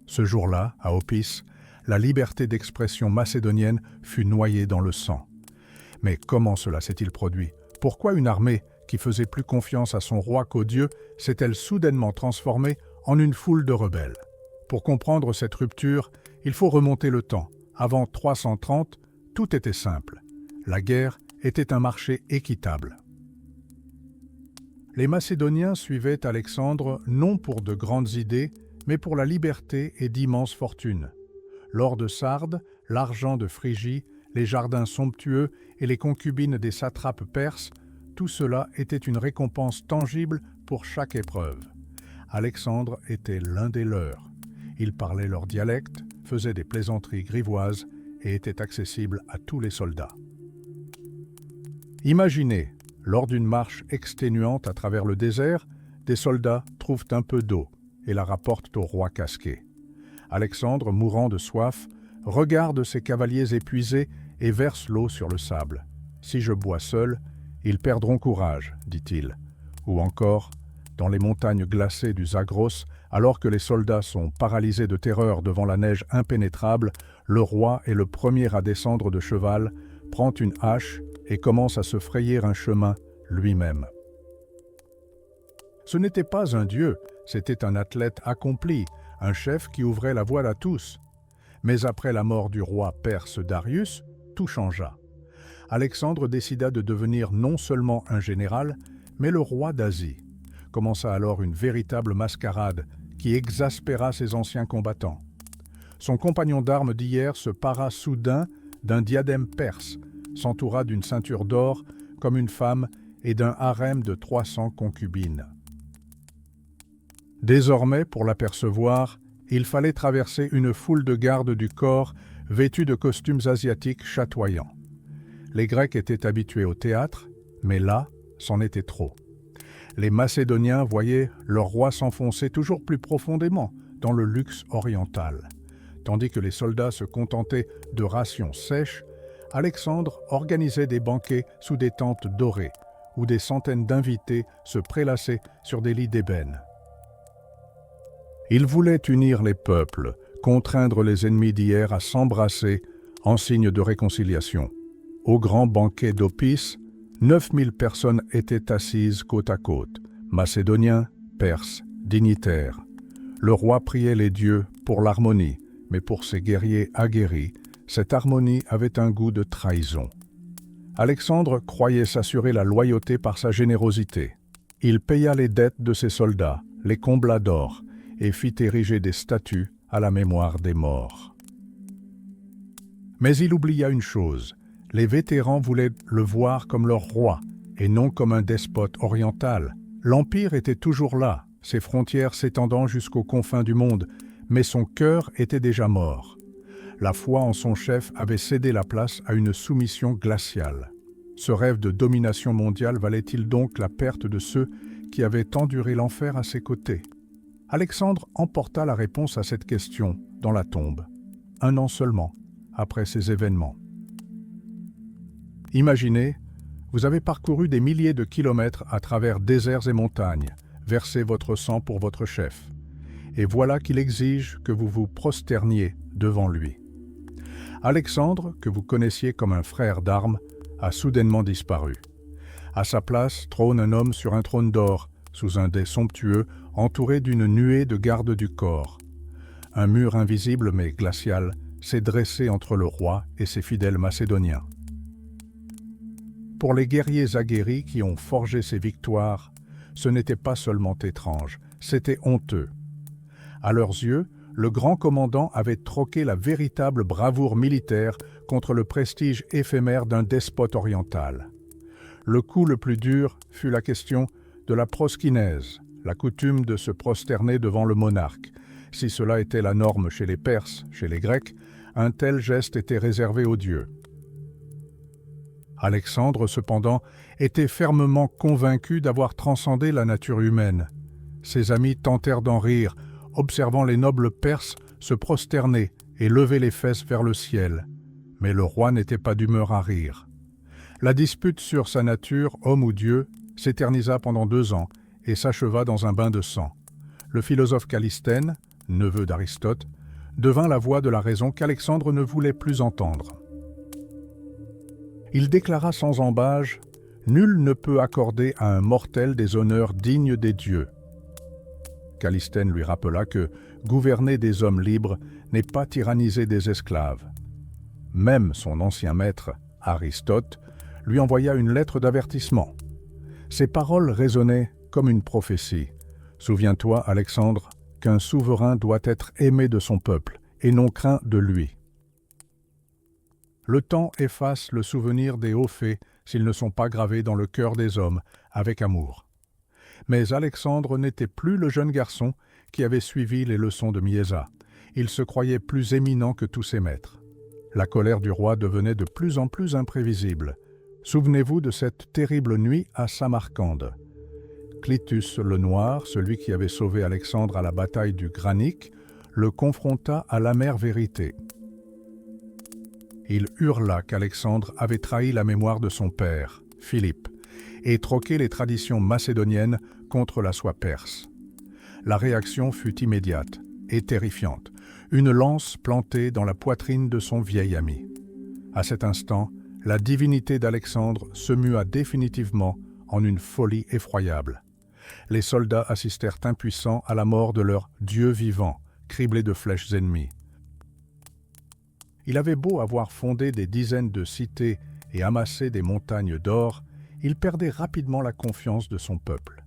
Ce jour-là, à Opis, la liberté d'expression macédonienne fut noyée dans le sang. Mais comment cela s'est-il produit? Pourquoi une armée qui faisait plus confiance à son roi qu'aux dieux s'est-elle soudainement transformée en une foule de rebelles? Pour comprendre cette rupture, il faut remonter le temps. Avant 330, tout était simple. La guerre était un marché équitable. Les Macédoniens suivaient Alexandre non pour de grandes idées, mais pour la liberté et d'immenses fortunes. L'or de Sardes, l'argent de Phrygie, les jardins somptueux et les concubines des satrapes perses, tout cela était une récompense tangible pour chaque épreuve. Alexandre était l'un des leurs. Il parlait leur dialecte, faisait des plaisanteries grivoises et était accessible à tous les soldats. Imaginez, lors d'une marche exténuante à travers le désert, des soldats trouvent un peu d'eau et la rapportent au roi casqué. Alexandre, mourant de soif, regarde ses cavaliers épuisés et verse l'eau sur le sable. « Si je bois seul, ils perdront courage, dit-il. » Ou encore, dans les montagnes glacées du Zagros, alors que les soldats sont paralysés de terreur devant la neige impénétrable, le roi est le premier à descendre de cheval, prend une hache et commence à se frayer un chemin lui-même. Ce n'était pas un dieu, c'était un athlète accompli, un chef qui ouvrait la voie à tous. Mais après la mort du roi perse Darius, tout changea. Alexandre décida de devenir non seulement un général, mais le roi d'Asie. Commença alors une véritable mascarade qui exaspéra ses anciens combattants. Son compagnon d'armes d'hier se para soudain d'un diadème perse, s'entoura d'une ceinture d'or comme une femme et d'un harem de 300 concubines. Désormais, pour l'apercevoir, il fallait traverser une foule de gardes du corps vêtus de costumes asiatiques chatoyants. Les Grecs étaient habitués au théâtre, mais là, c'en était trop. Les Macédoniens voyaient leur roi s'enfoncer toujours plus profondément dans le luxe oriental. Tandis que les soldats se contentaient de rations sèches, Alexandre organisait des banquets sous des tentes dorées, où des centaines d'invités se prélassaient sur des lits d'ébène. Il voulait unir les peuples, contraindre les ennemis d'hier à s'embrasser en signe de réconciliation. Au grand banquet d'Opis, 9000 personnes étaient assises côte à côte, Macédoniens, Perses, dignitaires. Le roi priait les dieux pour l'harmonie, mais pour ses guerriers aguerris, cette harmonie avait un goût de trahison. Alexandre croyait s'assurer la loyauté par sa générosité. Il paya les dettes de ses soldats, les combla d'or, et fit ériger des statues à la mémoire des morts. Mais il oublia une chose, les vétérans voulaient le voir comme leur roi, et non comme un despote oriental. L'Empire était toujours là, ses frontières s'étendant jusqu'aux confins du monde, mais son cœur était déjà mort. La foi en son chef avait cédé la place à une soumission glaciale. Ce rêve de domination mondiale valait-il donc la perte de ceux qui avaient enduré l'enfer à ses côtés? Alexandre emporta la réponse à cette question dans la tombe, 1 an seulement après ces événements. Imaginez, vous avez parcouru des milliers de kilomètres à travers déserts et montagnes, versé votre sang pour votre chef, et voilà qu'il exige que vous vous prosterniez devant lui. Alexandre, que vous connaissiez comme un frère d'armes, a soudainement disparu. À sa place trône un homme sur un trône d'or, sous un dais somptueux, entouré d'une nuée de gardes du corps. Un mur invisible mais glacial s'est dressé entre le roi et ses fidèles macédoniens. Pour les guerriers aguerris qui ont forgé ces victoires, ce n'était pas seulement étrange, c'était honteux. À leurs yeux, le grand commandant avait troqué la véritable bravoure militaire contre le prestige éphémère d'un despote oriental. Le coup le plus dur fut la question de la proskinèse, la coutume de se prosterner devant le monarque. Si cela était la norme chez les Perses, chez les Grecs, un tel geste était réservé aux dieux. Alexandre, cependant, était fermement convaincu d'avoir transcendé la nature humaine. Ses amis tentèrent d'en rire, observant les nobles Perses se prosterner et lever les fesses vers le ciel. Mais le roi n'était pas d'humeur à rire. La dispute sur sa nature, homme ou dieu, s'éternisa pendant 2 ans et s'acheva dans un bain de sang. Le philosophe Callisthène, neveu d'Aristote, devint la voix de la raison qu'Alexandre ne voulait plus entendre. Il déclara sans ambages Nul ne peut accorder à un mortel des honneurs dignes des dieux. Callisthène lui rappela que gouverner des hommes libres n'est pas tyranniser des esclaves. Même son ancien maître, Aristote, lui envoya une lettre d'avertissement. Ces paroles résonnaient comme une prophétie. « Souviens-toi, Alexandre, qu'un souverain doit être aimé de son peuple et non craint de lui. » Le temps efface le souvenir des hauts faits s'ils ne sont pas gravés dans le cœur des hommes avec amour. Mais Alexandre n'était plus le jeune garçon qui avait suivi les leçons de Miesa. Il se croyait plus éminent que tous ses maîtres. La colère du roi devenait de plus en plus imprévisible. Souvenez-vous de cette terrible nuit à Samarcande. Clitus le Noir, celui qui avait sauvé Alexandre à la bataille du Granique, le confronta à l'amère vérité. Il hurla qu'Alexandre avait trahi la mémoire de son père, Philippe, et troqué les traditions macédoniennes contre la soie perse. La réaction fut immédiate et terrifiante, une lance plantée dans la poitrine de son vieil ami. À cet instant, la divinité d'Alexandre se mua définitivement en une folie effroyable. Les soldats assistèrent impuissants à la mort de leur Dieu vivant, criblé de flèches ennemies. Il avait beau avoir fondé des dizaines de cités et amassé des montagnes d'or, il perdait rapidement la confiance de son peuple.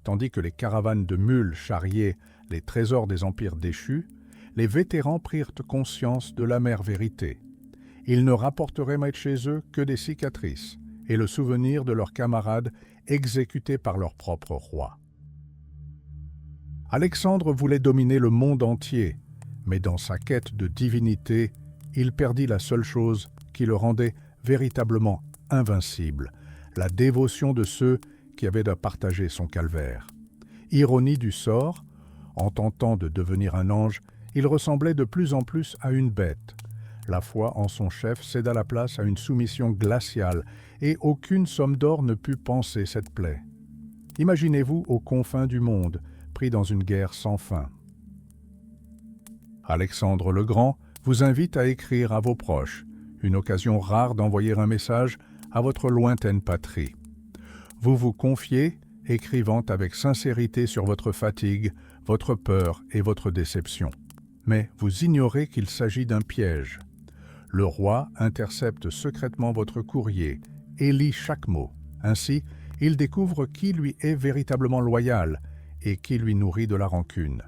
Tandis que les caravanes de mules charriaient les trésors des empires déchus, les vétérans prirent conscience de l'amère vérité. Ils ne rapporteraient chez eux que des cicatrices et le souvenir de leurs camarades exécutés par leur propre roi. Alexandre voulait dominer le monde entier, mais dans sa quête de divinité, il perdit la seule chose qui le rendait véritablement invincible, la dévotion de ceux qui avaient à partager son calvaire. Ironie du sort, en tentant de devenir un ange, il ressemblait de plus en plus à une bête. La foi en son chef céda la place à une soumission glaciale, et aucune somme d'or ne put panser cette plaie. Imaginez-vous aux confins du monde, pris dans une guerre sans fin. Alexandre le Grand vous invite à écrire à vos proches, une occasion rare d'envoyer un message à votre lointaine patrie. Vous vous confiez, écrivant avec sincérité sur votre fatigue, votre peur et votre déception. Mais vous ignorez qu'il s'agit d'un piège. Le roi intercepte secrètement votre courrier et lit chaque mot. Ainsi, il découvre qui lui est véritablement loyal et qui lui nourrit de la rancune.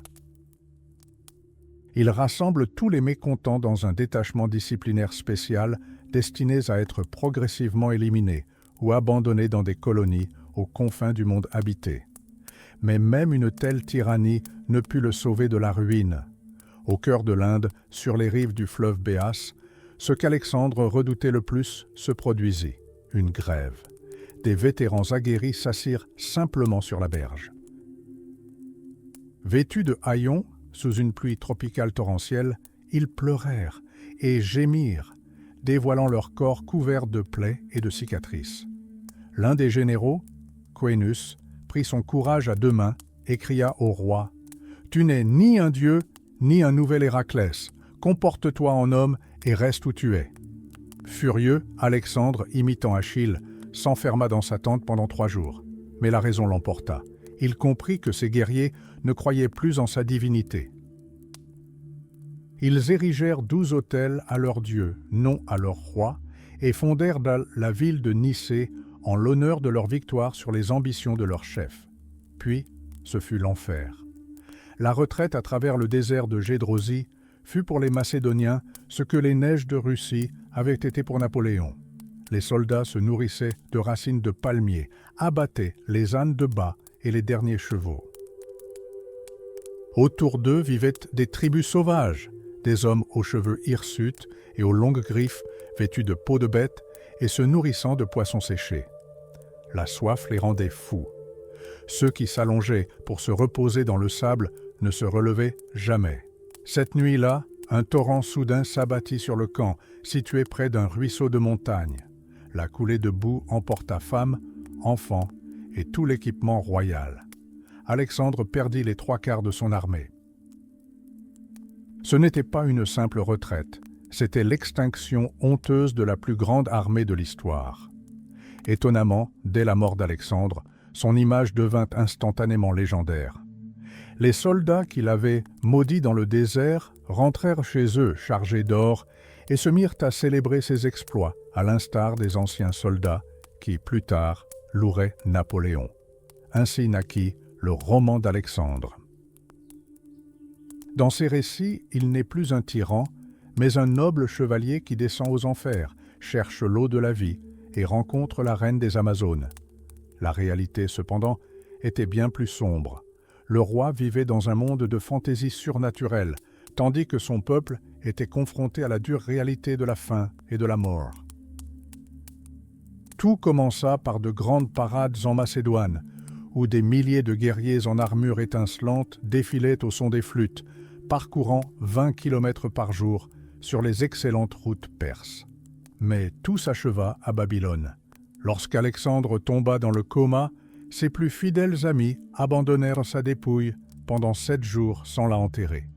Il rassemble tous les mécontents dans un détachement disciplinaire spécial destinés à être progressivement éliminés ou abandonnés dans des colonies aux confins du monde habité. Mais même une telle tyrannie ne put le sauver de la ruine. Au cœur de l'Inde, sur les rives du fleuve Béas, ce qu'Alexandre redoutait le plus se produisit, une grève. Des vétérans aguerris s'assirent simplement sur la berge. Vêtus de haillons, sous une pluie tropicale torrentielle, ils pleurèrent et gémirent, dévoilant leurs corps couverts de plaies et de cicatrices. L'un des généraux, Coenus, prit son courage à deux mains et cria au roi « Tu n'es ni un dieu, ni un nouvel Héraclès. Comporte-toi en homme et reste où tu es. » Furieux, Alexandre, imitant Achille, s'enferma dans sa tente pendant 3 jours. Mais la raison l'emporta. Il comprit que ses guerriers ne croyaient plus en sa divinité. Ils érigèrent 12 autels à leur dieu, non à leur roi, et fondèrent la ville de Nicée en l'honneur de leur victoire sur les ambitions de leur chef. Puis, ce fut l'enfer. La retraite à travers le désert de Gédrosie fut pour les Macédoniens ce que les neiges de Russie avaient été pour Napoléon. Les soldats se nourrissaient de racines de palmiers, abattaient les ânes de bas et les derniers chevaux. Autour d'eux vivaient des tribus sauvages, des hommes aux cheveux hirsutes et aux longues griffes, vêtus de peaux de bête et se nourrissant de poissons séchés. La soif les rendait fous. Ceux qui s'allongeaient pour se reposer dans le sable ne se relevaient jamais. Cette nuit-là, un torrent soudain s'abattit sur le camp, situé près d'un ruisseau de montagne. La coulée de boue emporta femmes, enfants et tout l'équipement royal. Alexandre perdit les 3/4 de son armée. Ce n'était pas une simple retraite, c'était l'extinction honteuse de la plus grande armée de l'histoire. Étonnamment, dès la mort d'Alexandre, son image devint instantanément légendaire. Les soldats qui l'avaient maudit dans le désert rentrèrent chez eux chargés d'or et se mirent à célébrer ses exploits, à l'instar des anciens soldats qui, plus tard, loueraient Napoléon. Ainsi naquit le roman d'Alexandre. Dans ces récits, il n'est plus un tyran, mais un noble chevalier qui descend aux enfers, cherche l'eau de la vie et rencontre la reine des Amazones. La réalité, cependant, était bien plus sombre. Le roi vivait dans un monde de fantaisie surnaturelle, tandis que son peuple était confronté à la dure réalité de la faim et de la mort. Tout commença par de grandes parades en Macédoine, où des milliers de guerriers en armure étincelante défilaient au son des flûtes, parcourant 20 km par jour sur les excellentes routes perses. Mais tout s'acheva à Babylone. Lorsqu'Alexandre tomba dans le coma, ses plus fidèles amis abandonnèrent sa dépouille pendant 7 jours sans la enterrer.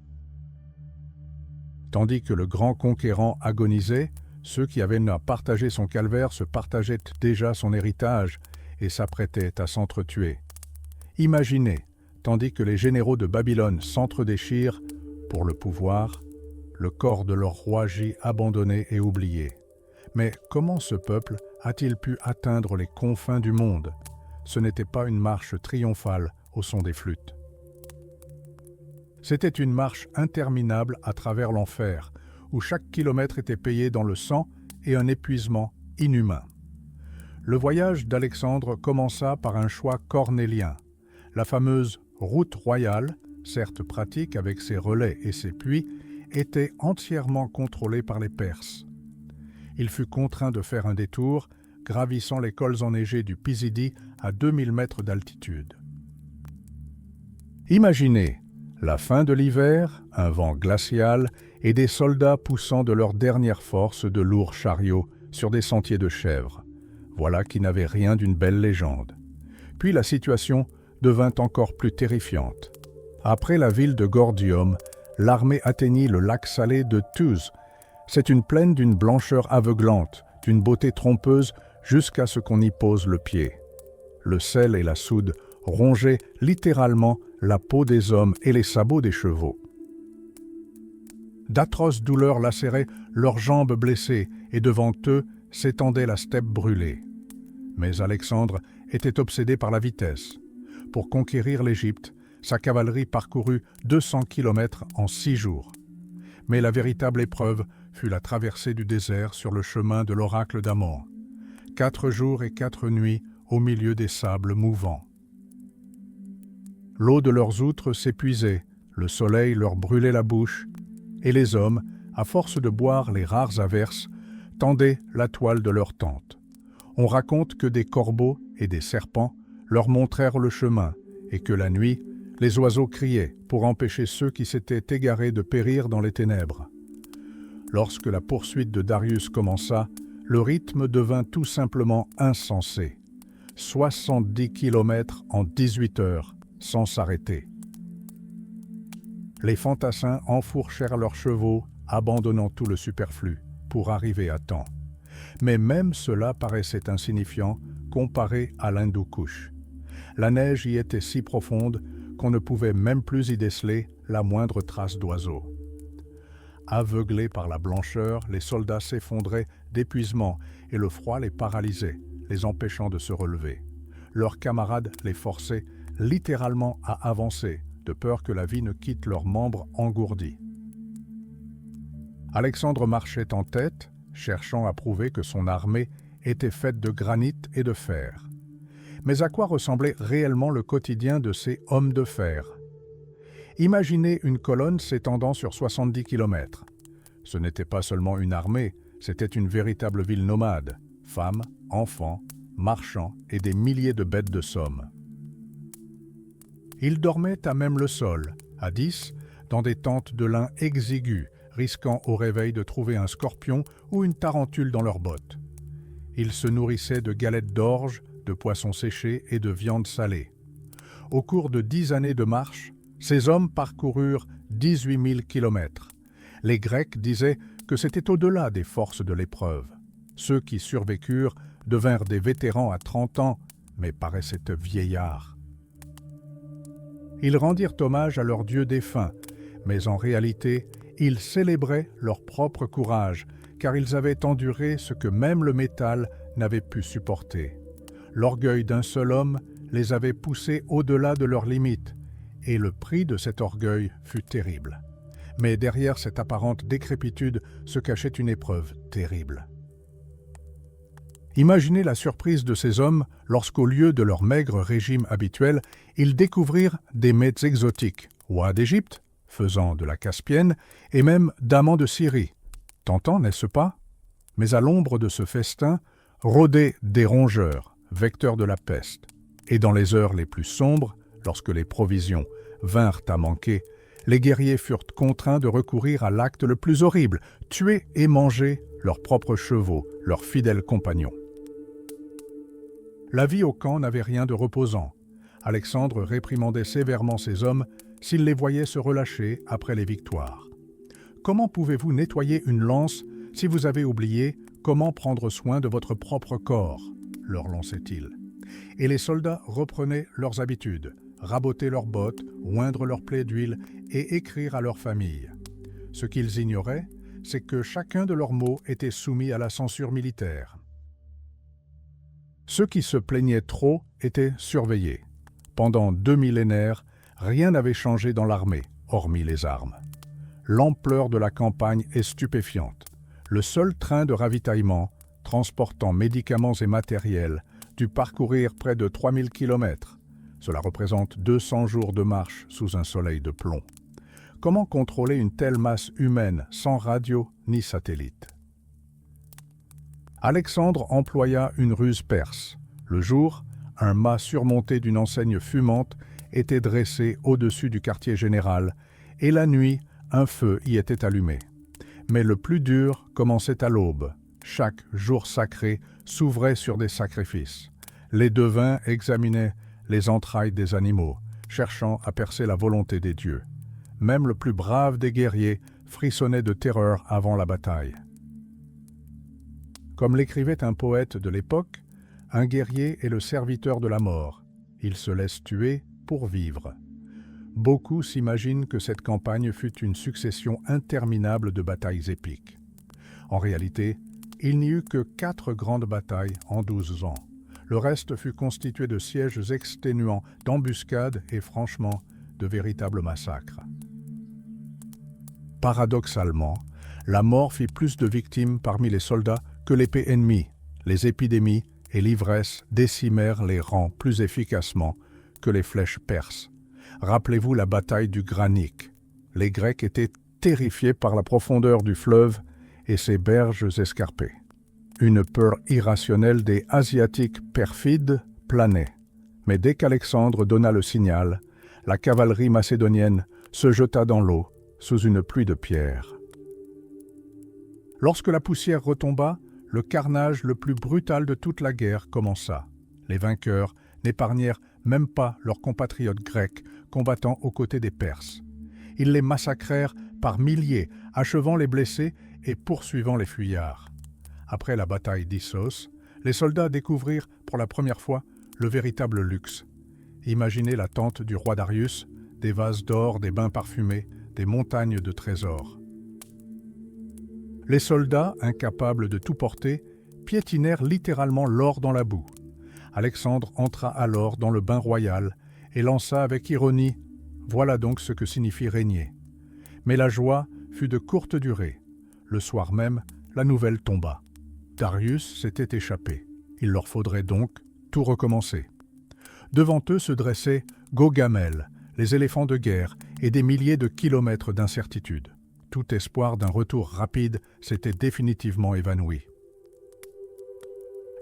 Tandis que le grand conquérant agonisait, ceux qui avaient partagé son calvaire se partageaient déjà son héritage et s'apprêtaient à s'entretuer. Imaginez, tandis que les généraux de Babylone s'entredéchirent pour le pouvoir, le corps de leur roi gît abandonné et oublié. Mais comment ce peuple a-t-il pu atteindre les confins du monde? Ce n'était pas une marche triomphale au son des flûtes. C'était une marche interminable à travers l'enfer, où chaque kilomètre était payé dans le sang et un épuisement inhumain. Le voyage d'Alexandre commença par un choix cornélien. La fameuse route royale, certes pratique avec ses relais et ses puits, était entièrement contrôlée par les Perses. Il fut contraint de faire un détour, gravissant les cols enneigés du Pisidi à 2000 mètres d'altitude. Imaginez la fin de l'hiver, un vent glacial et des soldats poussant de leur dernière force de lourds chariots sur des sentiers de chèvres. Voilà qui n'avait rien d'une belle légende. Puis la situation devint encore plus terrifiante. Après la ville de Gordium, l'armée atteignit le lac salé de Tuz. C'est une plaine d'une blancheur aveuglante, d'une beauté trompeuse jusqu'à ce qu'on y pose le pied. Le sel et la soude rongeaient littéralement la peau des hommes et les sabots des chevaux. D'atroces douleurs lacéraient leurs jambes blessées et devant eux s'étendait la steppe brûlée. Mais Alexandre était obsédé par la vitesse. Pour conquérir l'Égypte, sa cavalerie parcourut 200 km en 6 jours. Mais la véritable épreuve fut la traversée du désert sur le chemin de l'oracle d'Amon. 4 jours et 4 nuits au milieu des sables mouvants. L'eau de leurs outres s'épuisait, le soleil leur brûlait la bouche, et les hommes, à force de boire les rares averses, tendaient la toile de leur tente. On raconte que des corbeaux et des serpents leur montrèrent le chemin, et que la nuit, les oiseaux criaient pour empêcher ceux qui s'étaient égarés de périr dans les ténèbres. Lorsque la poursuite de Darius commença, le rythme devint tout simplement insensé. 70 km en 18 heures, sans s'arrêter. Les fantassins enfourchèrent leurs chevaux, abandonnant tout le superflu, pour arriver à temps. Mais même cela paraissait insignifiant comparé à l'Hindoukouche. La neige y était si profonde qu'on ne pouvait même plus y déceler la moindre trace d'oiseau. Aveuglés par la blancheur, les soldats s'effondraient d'épuisement et le froid les paralysait, les empêchant de se relever. Leurs camarades les forçaient littéralement à avancer, de peur que la vie ne quitte leurs membres engourdis. Alexandre marchait en tête, cherchant à prouver que son armée était faite de granit et de fer. Mais à quoi ressemblait réellement le quotidien de ces hommes de fer? Imaginez une colonne s'étendant sur 70 km. Ce n'était pas seulement une armée, c'était une véritable ville nomade, femmes, enfants, marchands et des milliers de bêtes de somme. Ils dormaient à même le sol, à 10, dans des tentes de lin exigus, risquant au réveil de trouver un scorpion ou une tarentule dans leurs bottes. Ils se nourrissaient de galettes d'orge, de poissons séchés et de viande salée. Au cours de 10 années de marche, ces hommes parcoururent 18 000 kilomètres. Les Grecs disaient que c'était au-delà des forces de l'épreuve. Ceux qui survécurent devinrent des vétérans à 30 ans, mais paraissaient vieillards. Ils rendirent hommage à leurs dieux défunts, mais en réalité, ils célébraient leur propre courage, car ils avaient enduré ce que même le métal n'avait pu supporter. L'orgueil d'un seul homme les avait poussés au-delà de leurs limites, et le prix de cet orgueil fut terrible. Mais derrière cette apparente décrépitude se cachait une épreuve terrible. Imaginez la surprise de ces hommes lorsqu'au lieu de leur maigre régime habituel, ils découvrirent des mets exotiques, oies d'Égypte, faisans de la Caspienne et même d'amants de Syrie. Tentant, n'est-ce pas? Mais à l'ombre de ce festin, rôdaient des rongeurs, vecteurs de la peste. Et dans les heures les plus sombres, lorsque les provisions vinrent à manquer, les guerriers furent contraints de recourir à l'acte le plus horrible, tuer et manger leurs propres chevaux, leurs fidèles compagnons. La vie au camp n'avait rien de reposant. Alexandre réprimandait sévèrement ses hommes s'il les voyait se relâcher après les victoires. Comment pouvez-vous nettoyer une lance si vous avez oublié comment prendre soin de votre propre corps, leur lançait-il. Et les soldats reprenaient leurs habitudes, raboter leurs bottes, oindre leurs plaies d'huile et écrire à leur famille. Ce qu'ils ignoraient, c'est que chacun de leurs mots était soumis à la censure militaire. Ceux qui se plaignaient trop étaient surveillés. Pendant 2 millénaires, rien n'avait changé dans l'armée, hormis les armes. L'ampleur de la campagne est stupéfiante. Le seul train de ravitaillement, transportant médicaments et matériel, dut parcourir près de 3000 km. Cela représente 200 jours de marche sous un soleil de plomb. Comment contrôler une telle masse humaine sans radio ni satellite? Alexandre employa une ruse perse. Le jour, un mât surmonté d'une enseigne fumante était dressé au-dessus du quartier général, et la nuit, un feu y était allumé. Mais le plus dur commençait à l'aube. Chaque jour sacré s'ouvrait sur des sacrifices. Les devins examinaient les entrailles des animaux, cherchant à percer la volonté des dieux. Même le plus brave des guerriers frissonnait de terreur avant la bataille. Comme l'écrivait un poète de l'époque, un guerrier est le serviteur de la mort. Il se laisse tuer pour vivre. Beaucoup s'imaginent que cette campagne fut une succession interminable de batailles épiques. En réalité, il n'y eut que 4 grandes batailles en 12 ans. Le reste fut constitué de sièges exténuants, d'embuscades et franchement de véritables massacres. Paradoxalement, la mort fit plus de victimes parmi les soldats que l'épée ennemie. Les épidémies et l'ivresse décimèrent les rangs plus efficacement que les flèches perses. Rappelez-vous la bataille du Granique. Les Grecs étaient terrifiés par la profondeur du fleuve et ses berges escarpées. Une peur irrationnelle des Asiatiques perfides planait. Mais dès qu'Alexandre donna le signal, la cavalerie macédonienne se jeta dans l'eau sous une pluie de pierres. Lorsque la poussière retomba, le carnage le plus brutal de toute la guerre commença. Les vainqueurs n'épargnèrent même pas leurs compatriotes grecs combattant aux côtés des Perses. Ils les massacrèrent par milliers, achevant les blessés et poursuivant les fuyards. Après la bataille d'Issos, les soldats découvrirent pour la première fois le véritable luxe. Imaginez la tente du roi Darius, des vases d'or, des bains parfumés, des montagnes de trésors. Les soldats, incapables de tout porter, piétinèrent littéralement l'or dans la boue. Alexandre entra alors dans le bain royal et lança avec ironie « Voilà donc ce que signifie régner ». Mais la joie fut de courte durée. Le soir même, la nouvelle tomba. Darius s'était échappé. Il leur faudrait donc tout recommencer. Devant eux se dressaient Gaugamel, les éléphants de guerre et des milliers de kilomètres d'incertitude. Tout espoir d'un retour rapide s'était définitivement évanoui.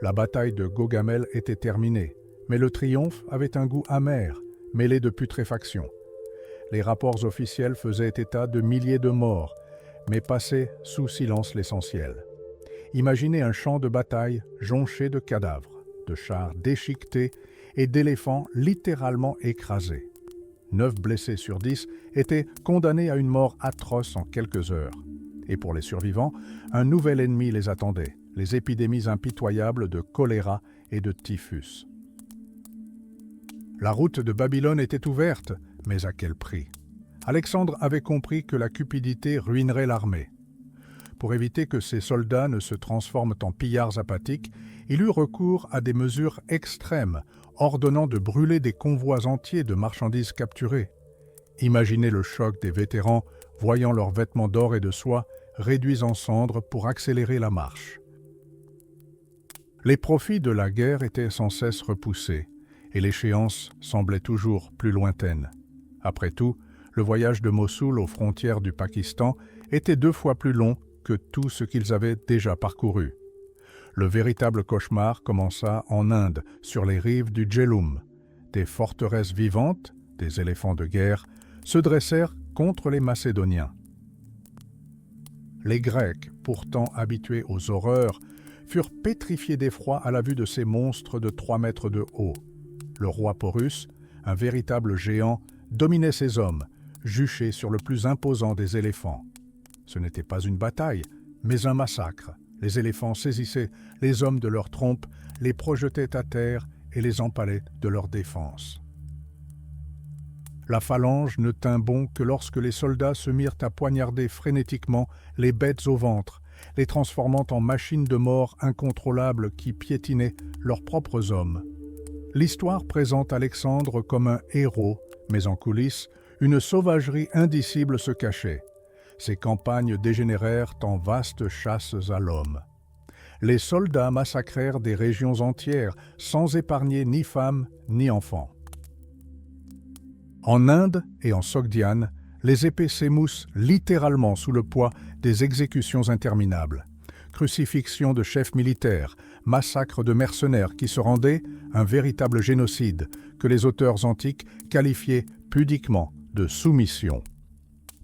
La bataille de Gaugamel était terminée, mais le triomphe avait un goût amer, mêlé de putréfaction. Les rapports officiels faisaient état de milliers de morts, mais passaient sous silence l'essentiel. Imaginez un champ de bataille jonché de cadavres, de chars déchiquetés et d'éléphants littéralement écrasés. 9 blessés sur 10 étaient condamnés à une mort atroce en quelques heures. Et pour les survivants, un nouvel ennemi les attendait, les épidémies impitoyables de choléra et de typhus. La route de Babylone était ouverte, mais à quel prix? Alexandre avait compris que la cupidité ruinerait l'armée. Pour éviter que ses soldats ne se transforment en pillards apathiques, il eut recours à des mesures extrêmes, ordonnant de brûler des convois entiers de marchandises capturées. Imaginez le choc des vétérans voyant leurs vêtements d'or et de soie réduits en cendres pour accélérer la marche. Les profits de la guerre étaient sans cesse repoussés, et l'échéance semblait toujours plus lointaine. Après tout, le voyage de Mossoul aux frontières du Pakistan était 2 fois plus long que tout ce qu'ils avaient déjà parcouru. Le véritable cauchemar commença en Inde, sur les rives du Jhelum. Des forteresses vivantes, des éléphants de guerre, se dressèrent contre les Macédoniens. Les Grecs, pourtant habitués aux horreurs, furent pétrifiés d'effroi à la vue de ces monstres de 3 mètres de haut. Le roi Porus, un véritable géant, dominait ses hommes, juché sur le plus imposant des éléphants. Ce n'était pas une bataille, mais un massacre. Les éléphants saisissaient les hommes de leurs trompes, les projetaient à terre et les empalaient de leur défense. La phalange ne tint bon que lorsque les soldats se mirent à poignarder frénétiquement les bêtes au ventre, les transformant en machines de mort incontrôlables qui piétinaient leurs propres hommes. L'histoire présente Alexandre comme un héros, mais en coulisses, une sauvagerie indicible se cachait. Ces campagnes dégénérèrent en vastes chasses à l'homme. Les soldats massacrèrent des régions entières, sans épargner ni femmes ni enfants. En Inde et en Sogdiane, les épées s'émoussent littéralement sous le poids des exécutions interminables. Crucifixion de chefs militaires, massacre de mercenaires qui se rendaient, un véritable génocide que les auteurs antiques qualifiaient pudiquement de soumission.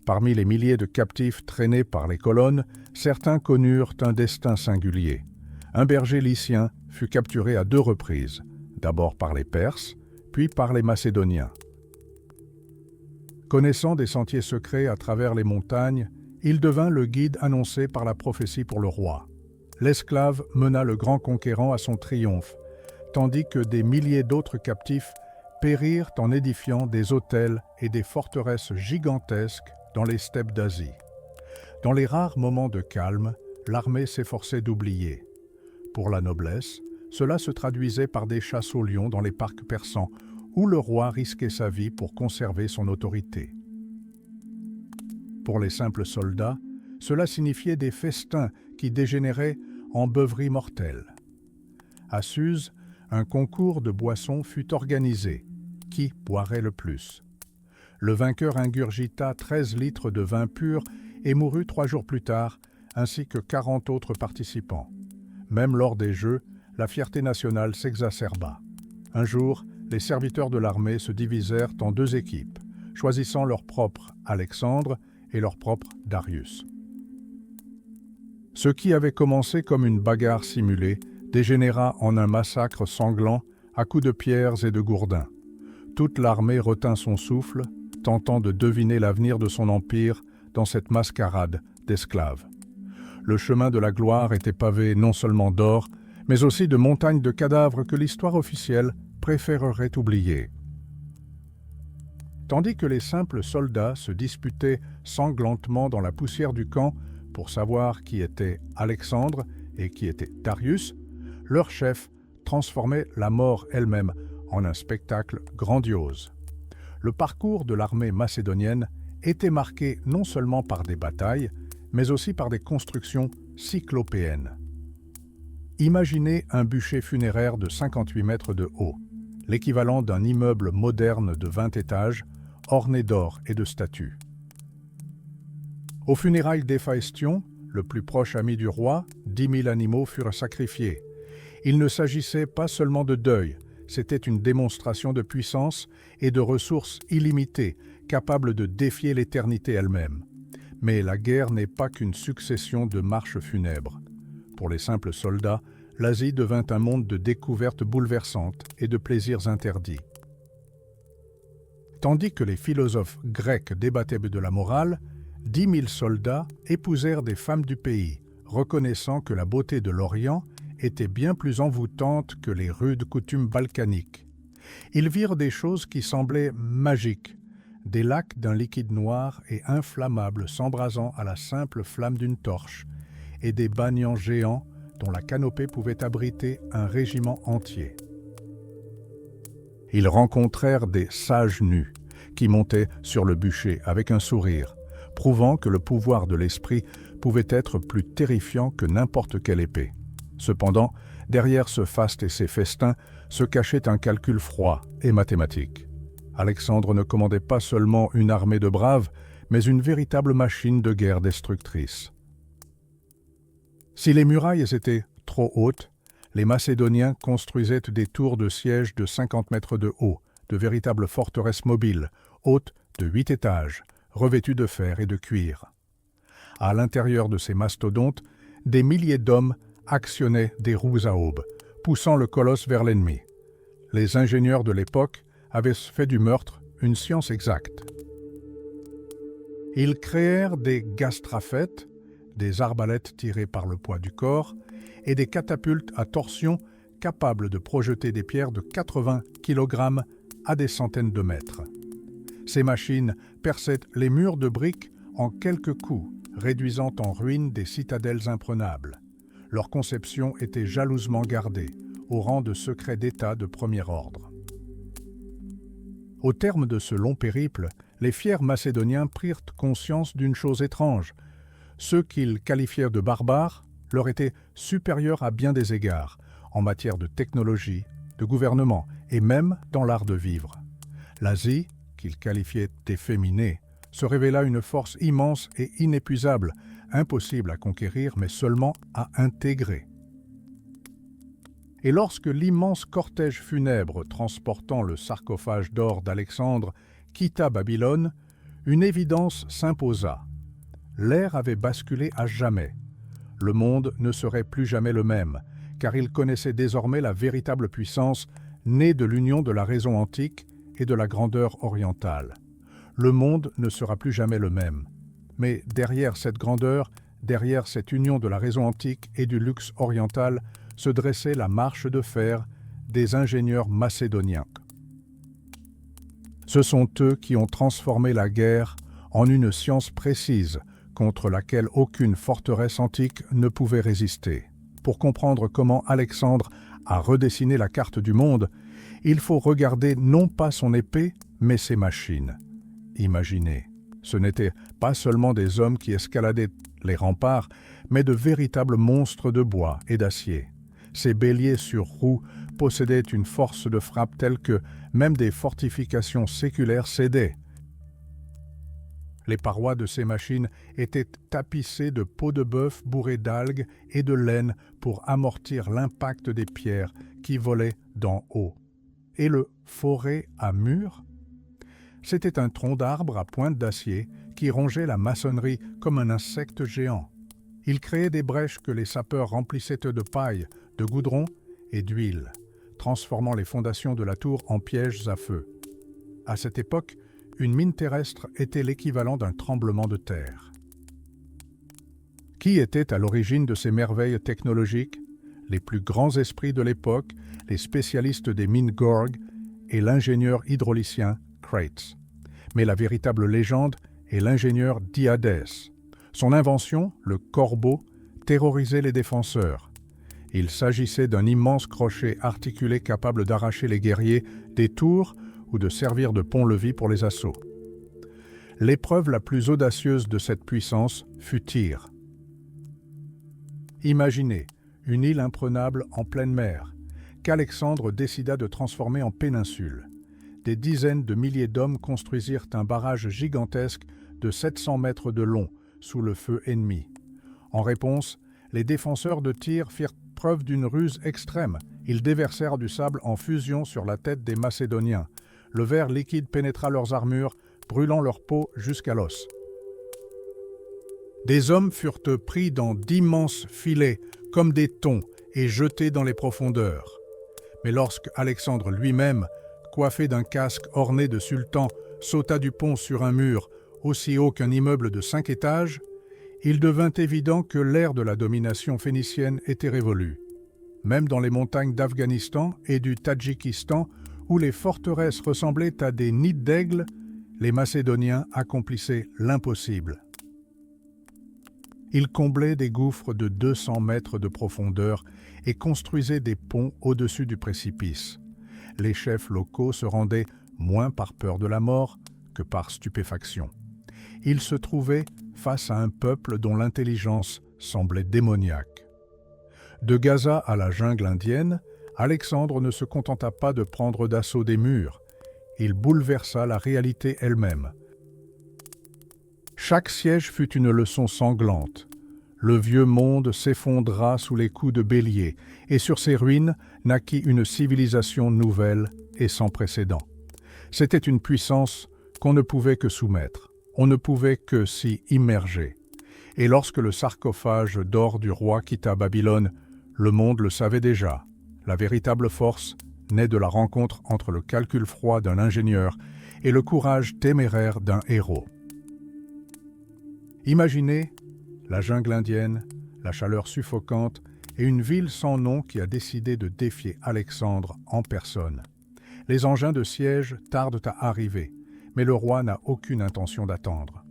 Parmi les milliers de captifs traînés par les colonnes, certains connurent un destin singulier. Un berger lycien fut capturé à 2 reprises, d'abord par les Perses, puis par les Macédoniens. Connaissant des sentiers secrets à travers les montagnes, il devint le guide annoncé par la prophétie pour le roi. L'esclave mena le grand conquérant à son triomphe, tandis que des milliers d'autres captifs périrent en édifiant des hôtels et des forteresses gigantesques dans les steppes d'Asie. Dans les rares moments de calme, l'armée s'efforçait d'oublier. Pour la noblesse, cela se traduisait par des chasses aux lions dans les parcs persans, où le roi risquait sa vie pour conserver son autorité. Pour les simples soldats, cela signifiait des festins qui dégénéraient en beuveries mortelles. À Suse, un concours de boissons fut organisé. Qui boirait le plus? Le vainqueur ingurgita 13 litres de vin pur et mourut 3 jours plus tard, ainsi que 40 autres participants. Même lors des Jeux, la fierté nationale s'exacerba. Un jour, les serviteurs de l'armée se divisèrent en 2 équipes, choisissant leur propre Alexandre et leur propre Darius. Ce qui avait commencé comme une bagarre simulée dégénéra en un massacre sanglant à coups de pierres et de gourdins. Toute l'armée retint son souffle, tentant de deviner l'avenir de son empire dans cette mascarade d'esclaves. Le chemin de la gloire était pavé non seulement d'or, mais aussi de montagnes de cadavres que l'histoire officielle préférerait oublier. Tandis que les simples soldats se disputaient sanglantement dans la poussière du camp pour savoir qui était Alexandre et qui était Darius, leur chef transformait la mort elle-même en un spectacle grandiose. Le parcours de l'armée macédonienne était marqué non seulement par des batailles, mais aussi par des constructions cyclopéennes. Imaginez un bûcher funéraire de 58 mètres de haut, l'équivalent d'un immeuble moderne de 20 étages, orné d'or et de statues. Aux funérailles d'Héphaïstion, le plus proche ami du roi, 10 000 animaux furent sacrifiés. Il ne s'agissait pas seulement de deuil, c'était une démonstration de puissance et de ressources illimitées, capables de défier l'éternité elle-même. Mais la guerre n'est pas qu'une succession de marches funèbres. Pour les simples soldats, l'Asie devint un monde de découvertes bouleversantes et de plaisirs interdits. Tandis que les philosophes grecs débattaient de la morale, 10 000 soldats épousèrent des femmes du pays, reconnaissant que la beauté de l'Orient était bien plus envoûtante que les rudes coutumes balkaniques. Ils virent des choses qui semblaient magiques, des lacs d'un liquide noir et inflammable s'embrasant à la simple flamme d'une torche, et des banians géants dont la canopée pouvait abriter un régiment entier. Ils rencontrèrent des sages nus qui montaient sur le bûcher avec un sourire, prouvant que le pouvoir de l'esprit pouvait être plus terrifiant que n'importe quelle épée. Cependant, derrière ce faste et ces festins se cachait un calcul froid et mathématique. Alexandre ne commandait pas seulement une armée de braves, mais une véritable machine de guerre destructrice. Si les murailles étaient trop hautes, les Macédoniens construisaient des tours de siège de 50 mètres de haut, de véritables forteresses mobiles, hautes de 8 étages, revêtues de fer et de cuir. À l'intérieur de ces mastodontes, des milliers d'hommes actionnaient des roues à aubes, poussant le colosse vers l'ennemi. Les ingénieurs de l'époque avaient fait du meurtre une science exacte. Ils créèrent des gastrafettes, des arbalètes tirées par le poids du corps, et des catapultes à torsion capables de projeter des pierres de 80 kg à des centaines de mètres. Ces machines perçaient les murs de briques en quelques coups, réduisant en ruine des citadelles imprenables. Leur conception était jalousement gardée, au rang de secret d'État de premier ordre. Au terme de ce long périple, les fiers Macédoniens prirent conscience d'une chose étrange. Ceux qu'ils qualifièrent de barbares leur étaient supérieurs à bien des égards, en matière de technologie, de gouvernement et même dans l'art de vivre. L'Asie, qu'ils qualifiaient d'efféminée, se révéla une force immense et inépuisable, impossible à conquérir mais seulement à intégrer. Et lorsque l'immense cortège funèbre transportant le sarcophage d'or d'Alexandre quitta Babylone, une évidence s'imposa. L'ère avait basculé à jamais. Le monde ne serait plus jamais le même, car il connaissait désormais la véritable puissance née de l'union de la raison antique et de la grandeur orientale. Le monde ne sera plus jamais le même. Mais derrière cette grandeur, derrière cette union de la raison antique et du luxe oriental, se dressait la marche de fer des ingénieurs macédoniens. Ce sont eux qui ont transformé la guerre en une science précise contre laquelle aucune forteresse antique ne pouvait résister. Pour comprendre comment Alexandre a redessiné la carte du monde, il faut regarder non pas son épée, mais ses machines. Imaginez, ce n'étaient pas seulement des hommes qui escaladaient les remparts, mais de véritables monstres de bois et d'acier. Ces béliers sur roues possédaient une force de frappe telle que même des fortifications séculaires cédaient. Les parois de ces machines étaient tapissées de peaux de bœuf bourrées d'algues et de laine pour amortir l'impact des pierres qui volaient d'en haut. Et le forêt à mur? C'était un tronc d'arbre à pointe d'acier qui rongeait la maçonnerie comme un insecte géant. Il créait des brèches que les sapeurs remplissaient de paille, de goudron et d'huile, transformant les fondations de la tour en pièges à feu. À cette époque, une mine terrestre était l'équivalent d'un tremblement de terre. Qui était à l'origine de ces merveilles technologiques? Les plus grands esprits de l'époque, les spécialistes des mines Gorg et l'ingénieur hydraulicien Crates. Mais la véritable légende est l'ingénieur Diades. Son invention, le corbeau, terrorisait les défenseurs. Il s'agissait d'un immense crochet articulé capable d'arracher les guerriers des tours ou de servir de pont-levis pour les assauts. L'épreuve la plus audacieuse de cette puissance fut Tyr. Imaginez une île imprenable en pleine mer, qu'Alexandre décida de transformer en péninsule. Des dizaines de milliers d'hommes construisirent un barrage gigantesque de 700 mètres de long sous le feu ennemi. En réponse, les défenseurs de Tyr firent preuve d'une ruse extrême. Ils déversèrent du sable en fusion sur la tête des Macédoniens. Le verre liquide pénétra leurs armures, brûlant leur peau jusqu'à l'os. Des hommes furent pris dans d'immenses filets, comme des thons, et jetés dans les profondeurs. Mais lorsque Alexandre lui-même, coiffé d'un casque orné de sultan, sauta du pont sur un mur aussi haut qu'un immeuble de 5 étages, il devint évident que l'ère de la domination phénicienne était révolue. Même dans les montagnes d'Afghanistan et du Tadjikistan, où les forteresses ressemblaient à des nids d'aigles, les Macédoniens accomplissaient l'impossible. Ils comblaient des gouffres de 200 mètres de profondeur et construisaient des ponts au-dessus du précipice. Les chefs locaux se rendaient moins par peur de la mort que par stupéfaction. Ils se trouvaient face à un peuple dont l'intelligence semblait démoniaque. De Gaza à la jungle indienne, Alexandre ne se contenta pas de prendre d'assaut des murs. Il bouleversa la réalité elle-même. Chaque siège fut une leçon sanglante. Le vieux monde s'effondra sous les coups de bélier, et sur ses ruines naquit une civilisation nouvelle et sans précédent. C'était une puissance qu'on ne pouvait que soumettre, on ne pouvait que s'y immerger. Et lorsque le sarcophage d'or du roi quitta Babylone, le monde le savait déjà. La véritable force naît de la rencontre entre le calcul froid d'un ingénieur et le courage téméraire d'un héros. Imaginez la jungle indienne, la chaleur suffocante et une ville sans nom qui a décidé de défier Alexandre en personne. Les engins de siège tardent à arriver, mais le roi n'a aucune intention d'attendre.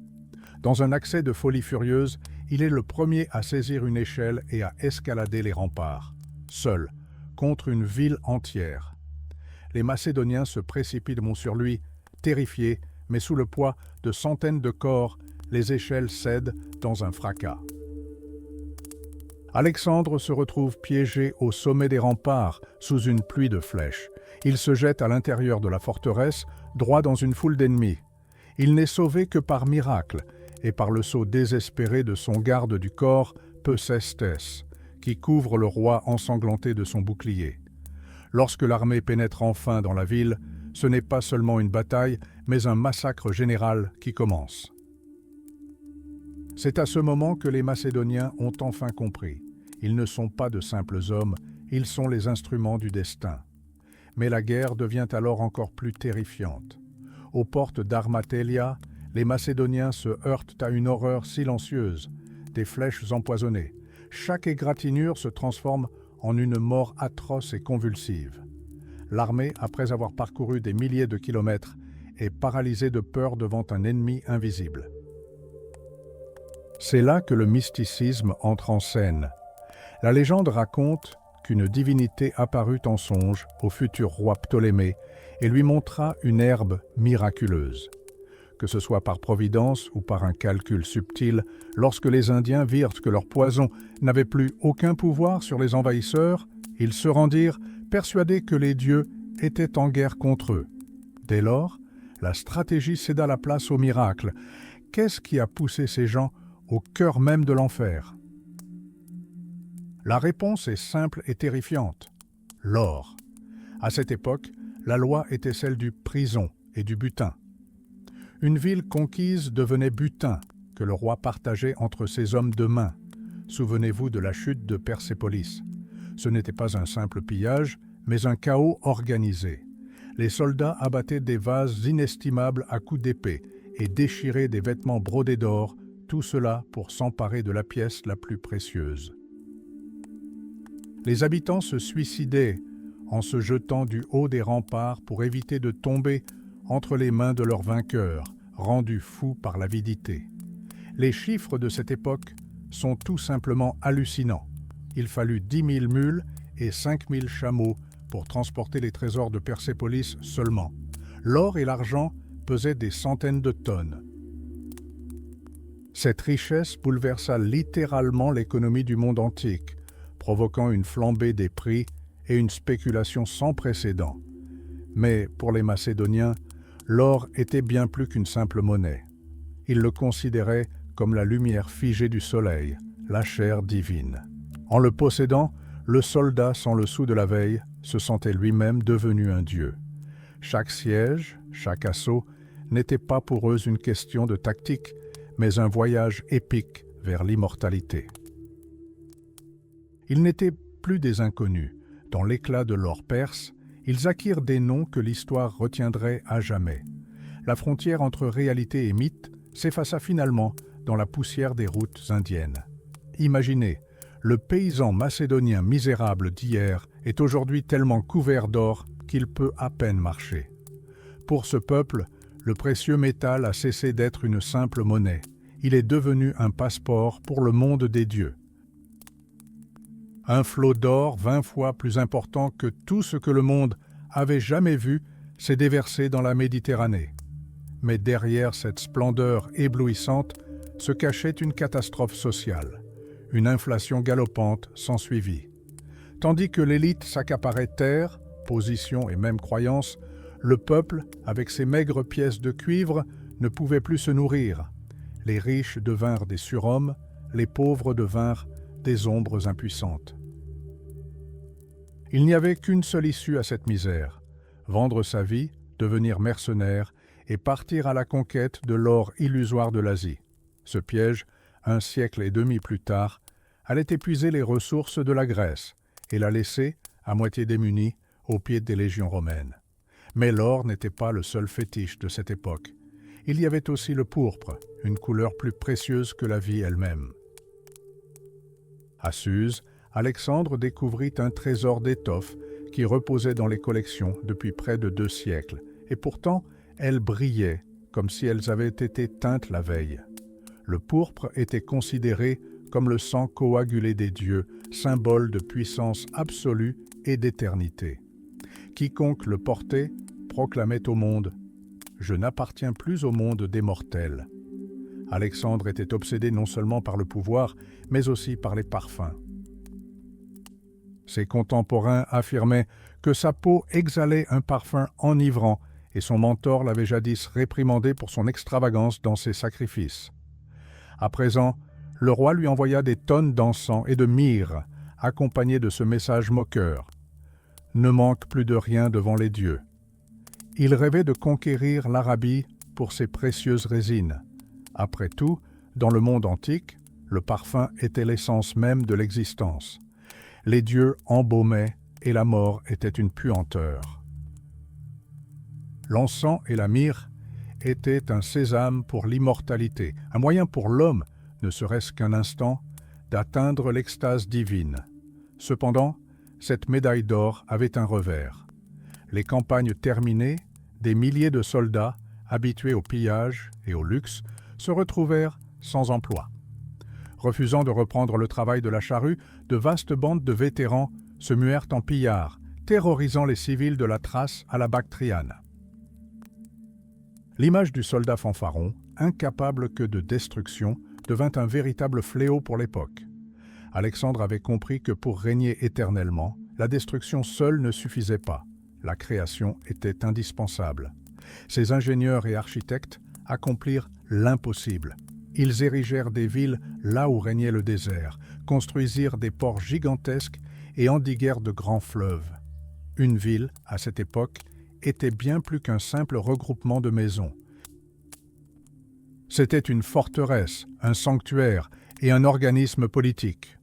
Dans un accès de folie furieuse, il est le premier à saisir une échelle et à escalader les remparts, seul, contre une ville entière. Les Macédoniens se précipitent sur lui, terrifiés, mais sous le poids de centaines de corps, les échelles cèdent dans un fracas. Alexandre se retrouve piégé au sommet des remparts, sous une pluie de flèches. Il se jette à l'intérieur de la forteresse, droit dans une foule d'ennemis. Il n'est sauvé que par miracle, et par le saut désespéré de son garde du corps, Peucestes, qui couvre le roi ensanglanté de son bouclier. Lorsque l'armée pénètre enfin dans la ville, ce n'est pas seulement une bataille, mais un massacre général qui commence. C'est à ce moment que les Macédoniens ont enfin compris. Ils ne sont pas de simples hommes, ils sont les instruments du destin. Mais la guerre devient alors encore plus terrifiante. Aux portes d'Armatélia, les Macédoniens se heurtent à une horreur silencieuse, des flèches empoisonnées. Chaque égratignure se transforme en une mort atroce et convulsive. L'armée, après avoir parcouru des milliers de kilomètres, est paralysée de peur devant un ennemi invisible. C'est là que le mysticisme entre en scène. La légende raconte qu'une divinité apparut en songe au futur roi Ptolémée et lui montra une herbe miraculeuse. Que ce soit par providence ou par un calcul subtil, lorsque les Indiens virent que leur poison n'avait plus aucun pouvoir sur les envahisseurs, ils se rendirent persuadés que les dieux étaient en guerre contre eux. Dès lors, la stratégie céda la place au miracle. Qu'est-ce qui a poussé ces gens au cœur même de l'enfer? La réponse est simple et terrifiante. L'or. À cette époque, la loi était celle du prison et du butin. Une ville conquise devenait butin que le roi partageait entre ses hommes de main. Souvenez-vous de la chute de Persépolis. Ce n'était pas un simple pillage, mais un chaos organisé. Les soldats abattaient des vases inestimables à coups d'épée et déchiraient des vêtements brodés d'or, tout cela pour s'emparer de la pièce la plus précieuse. Les habitants se suicidaient en se jetant du haut des remparts pour éviter de tomber entre les mains de leurs vainqueurs, rendus fous par l'avidité. Les chiffres de cette époque sont tout simplement hallucinants. Il fallut 10 000 mules et 5 000 chameaux pour transporter les trésors de Persépolis seulement. L'or et l'argent pesaient des centaines de tonnes. Cette richesse bouleversa littéralement l'économie du monde antique, provoquant une flambée des prix et une spéculation sans précédent. Mais pour les Macédoniens, l'or était bien plus qu'une simple monnaie. Ils le considéraient comme la lumière figée du soleil, la chair divine. En le possédant, le soldat sans le sou de la veille se sentait lui-même devenu un dieu. Chaque siège, chaque assaut n'était pas pour eux une question de tactique, mais un voyage épique vers l'immortalité. Ils n'étaient plus des inconnus. Dans l'éclat de l'or perse, ils acquirent des noms que l'histoire retiendrait à jamais. La frontière entre réalité et mythe s'effaça finalement dans la poussière des routes indiennes. Imaginez, le paysan macédonien misérable d'hier est aujourd'hui tellement couvert d'or qu'il peut à peine marcher. Pour ce peuple, le précieux métal a cessé d'être une simple monnaie. Il est devenu un passeport pour le monde des dieux. Un flot d'or 20 fois plus important que tout ce que le monde avait jamais vu s'est déversé dans la Méditerranée. Mais derrière cette splendeur éblouissante se cachait une catastrophe sociale. Une inflation galopante s'ensuivit. Tandis que l'élite s'accaparait terre, position et même croyances, le peuple, avec ses maigres pièces de cuivre, ne pouvait plus se nourrir. Les riches devinrent des surhommes, les pauvres devinrent des ombres impuissantes. Il n'y avait qu'une seule issue à cette misère, vendre sa vie, devenir mercenaire et partir à la conquête de l'or illusoire de l'Asie. Ce piège, un siècle et demi plus tard, allait épuiser les ressources de la Grèce et la laisser, à moitié démunie, aux pieds des légions romaines. Mais l'or n'était pas le seul fétiche de cette époque. Il y avait aussi le pourpre, une couleur plus précieuse que la vie elle-même. À Suse, Alexandre découvrit un trésor d'étoffes qui reposait dans les collections depuis près de 2 siècles, et pourtant elles brillaient comme si elles avaient été teintes la veille. Le pourpre était considéré comme le sang coagulé des dieux, symbole de puissance absolue et d'éternité. Quiconque le portait proclamait au monde « Je n'appartiens plus au monde des mortels ». Alexandre était obsédé non seulement par le pouvoir, mais aussi par les parfums. Ses contemporains affirmaient que sa peau exhalait un parfum enivrant et son mentor l'avait jadis réprimandé pour son extravagance dans ses sacrifices. À présent, le roi lui envoya des tonnes d'encens et de myrrhe, accompagnés de ce message moqueur. « Ne manque plus de rien devant les dieux ». Il rêvait de conquérir l'Arabie pour ses précieuses résines. Après tout, dans le monde antique, le parfum était l'essence même de l'existence. Les dieux embaumaient et la mort était une puanteur. L'encens et la myrrhe étaient un sésame pour l'immortalité, un moyen pour l'homme, ne serait-ce qu'un instant, d'atteindre l'extase divine. Cependant, cette médaille d'or avait un revers. Les campagnes terminées, des milliers de soldats, habitués au pillage et au luxe, se retrouvèrent sans emploi. Refusant de reprendre le travail de la charrue, de vastes bandes de vétérans se muèrent en pillards, terrorisant les civils de la Thrace à la Bactriane. L'image du soldat fanfaron, incapable que de destruction, devint un véritable fléau pour l'époque. Alexandre avait compris que pour régner éternellement, la destruction seule ne suffisait pas. La création était indispensable. Ses ingénieurs et architectes accomplirent l'impossible. Ils érigèrent des villes là où régnait le désert, construisirent des ports gigantesques et endiguèrent de grands fleuves. Une ville, à cette époque, était bien plus qu'un simple regroupement de maisons. C'était une forteresse, un sanctuaire et un organisme politique.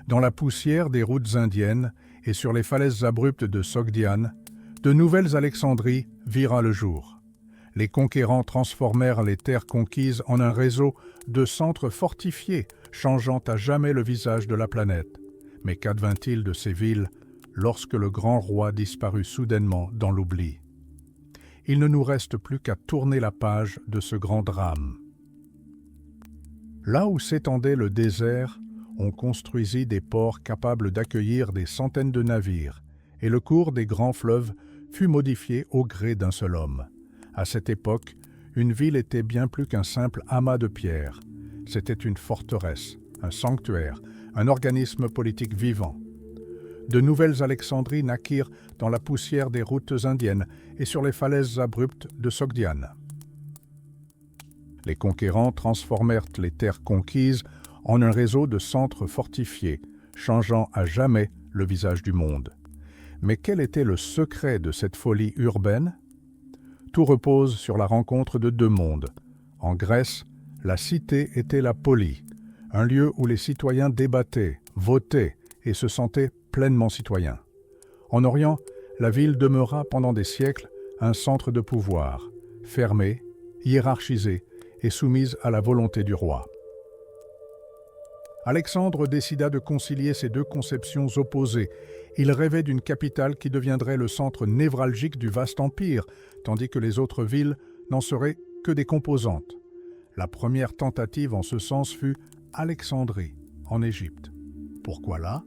Dans la poussière des routes indiennes et sur les falaises abruptes de Sogdiane, de nouvelles Alexandries virent le jour. Les conquérants transformèrent les terres conquises en un réseau de centres fortifiés, changeant à jamais le visage de la planète. Mais qu'advint-il de ces villes lorsque le grand roi disparut soudainement dans l'oubli? Il ne nous reste plus qu'à tourner la page de ce grand drame. Là où s'étendait le désert, on construisit des ports capables d'accueillir des centaines de navires, et le cours des grands fleuves fut modifié au gré d'un seul homme. À cette époque, une ville était bien plus qu'un simple amas de pierres. C'était une forteresse, un sanctuaire, un organisme politique vivant. De nouvelles Alexandries naquirent dans la poussière des routes indiennes et sur les falaises abruptes de Sogdiane. Les conquérants transformèrent les terres conquises en un réseau de centres fortifiés, changeant à jamais le visage du monde. Mais quel était le secret de cette folie urbaine? Tout repose sur la rencontre de 2 mondes. En Grèce, la cité était la polis, un lieu où les citoyens débattaient, votaient et se sentaient pleinement citoyens. En Orient, la ville demeura pendant des siècles un centre de pouvoir, fermé, hiérarchisé et soumise à la volonté du roi. Alexandre décida de concilier ces deux conceptions opposées. Il rêvait d'une capitale qui deviendrait le centre névralgique du vaste empire, tandis que les autres villes n'en seraient que des composantes. La première tentative en ce sens fut Alexandrie, en Égypte. Pourquoi là?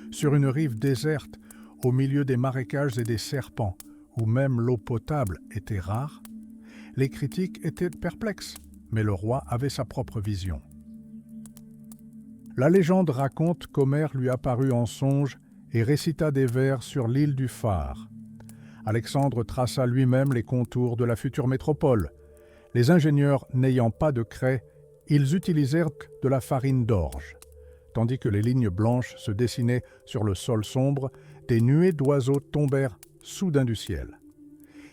Sur une rive déserte, au milieu des marécages et des serpents, où même l'eau potable était rare? Les critiques étaient perplexes, mais le roi avait sa propre vision. La légende raconte qu'Homère lui apparut en songe et récita des vers sur l'île du phare. Alexandre traça lui-même les contours de la future métropole. Les ingénieurs n'ayant pas de craie, ils utilisèrent de la farine d'orge. Tandis que les lignes blanches se dessinaient sur le sol sombre, des nuées d'oiseaux tombèrent soudain du ciel.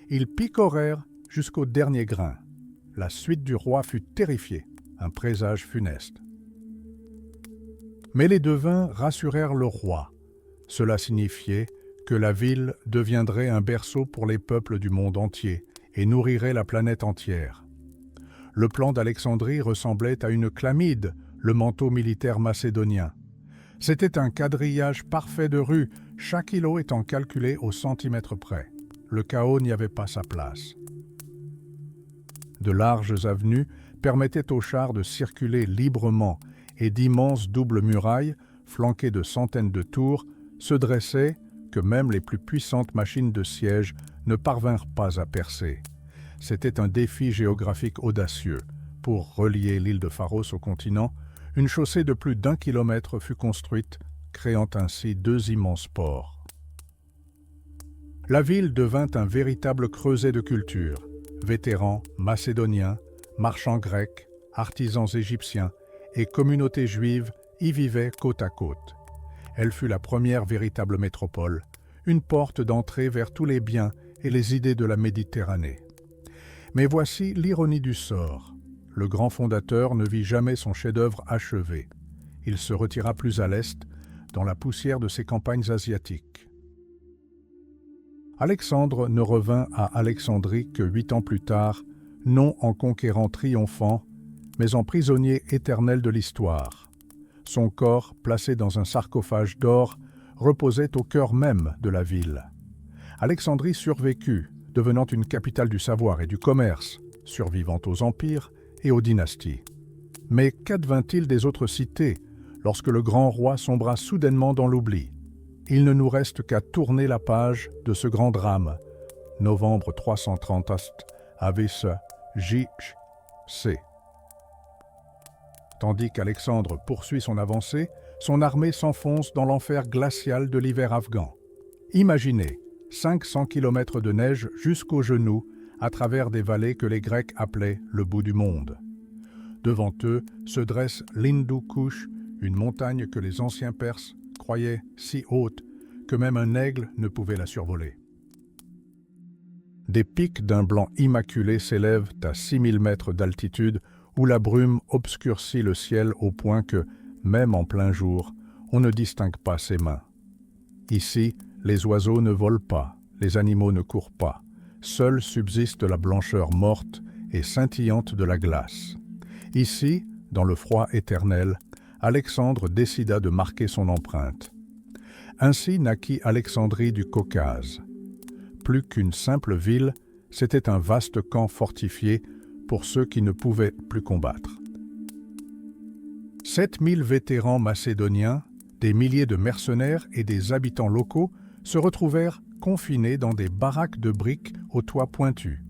Ils picorèrent jusqu'au dernier grain. La suite du roi fut terrifiée, un présage funeste. Mais les devins rassurèrent le roi. Cela signifiait que la ville deviendrait un berceau pour les peuples du monde entier et nourrirait la planète entière. Le plan d'Alexandrie ressemblait à une chlamyde, le manteau militaire macédonien. C'était un quadrillage parfait de rues, chaque îlot étant calculé au centimètre près. Le chaos n'y avait pas sa place. De larges avenues permettaient aux chars de circuler librement et d'immenses doubles murailles, flanquées de centaines de tours, se dressaient que même les plus puissantes machines de siège ne parvinrent pas à percer. C'était un défi géographique audacieux. Pour relier l'île de Pharos au continent, une chaussée de plus d'1 kilomètre fut construite, créant ainsi 2 immenses ports. La ville devint un véritable creuset de culture. Vétérans, macédoniens, marchands grecs, artisans égyptiens et communautés juives y vivaient côte à côte. Elle fut la première véritable métropole, une porte d'entrée vers tous les biens et les idées de la Méditerranée. Mais voici l'ironie du sort. Le grand fondateur ne vit jamais son chef-d'œuvre achevé. Il se retira plus à l'est, dans la poussière de ses campagnes asiatiques. Alexandre ne revint à Alexandrie que 8 ans plus tard, non en conquérant triomphant, mais en prisonnier éternel de l'histoire. Son corps, placé dans un sarcophage d'or, reposait au cœur même de la ville. Alexandrie survécut, devenant une capitale du savoir et du commerce, survivant aux empires et aux dynasties. Mais qu'advint-il des autres cités lorsque le grand roi sombra soudainement dans l'oubli? Il ne nous reste qu'à tourner la page de ce grand drame. Novembre 330 avis J.C. Tandis qu'Alexandre poursuit son avancée, son armée s'enfonce dans l'enfer glacial de l'hiver afghan. Imaginez 500 kilomètres de neige jusqu'aux genoux à travers des vallées que les Grecs appelaient le bout du monde. Devant eux se dresse l'Hindu Kush, une montagne que les anciens Perses croyaient si haute que même un aigle ne pouvait la survoler. Des pics d'un blanc immaculé s'élèvent à 6000 mètres d'altitude où la brume obscurcit le ciel au point que, même en plein jour, on ne distingue pas ses mains. Ici, les oiseaux ne volent pas, les animaux ne courent pas. Seule subsiste la blancheur morte et scintillante de la glace. Ici, dans le froid éternel, Alexandre décida de marquer son empreinte. Ainsi naquit Alexandrie du Caucase. Plus qu'une simple ville, c'était un vaste camp fortifié pour ceux qui ne pouvaient plus combattre. 7000 vétérans macédoniens, des milliers de mercenaires et des habitants locaux se retrouvèrent confinés dans des baraques de briques aux toits pointus.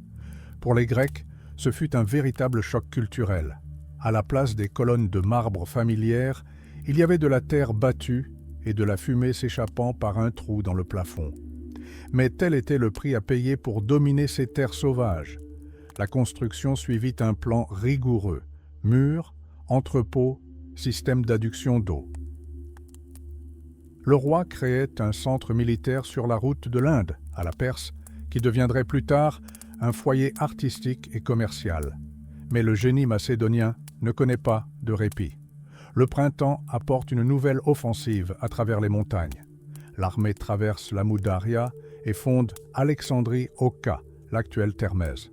Pour les Grecs, ce fut un véritable choc culturel. À la place des colonnes de marbre familières, il y avait de la terre battue et de la fumée s'échappant par un trou dans le plafond. Mais tel était le prix à payer pour dominer ces terres sauvages. La construction suivit un plan rigoureux, murs, entrepôts, système d'adduction d'eau. Le roi créait un centre militaire sur la route de l'Inde, à la Perse, qui deviendrait plus tard un foyer artistique et commercial. Mais le génie macédonien ne connaît pas de répit. Le printemps apporte une nouvelle offensive à travers les montagnes. L'armée traverse l'Amou Daria et fonde Alexandrie Oka, l'actuelle Termèse.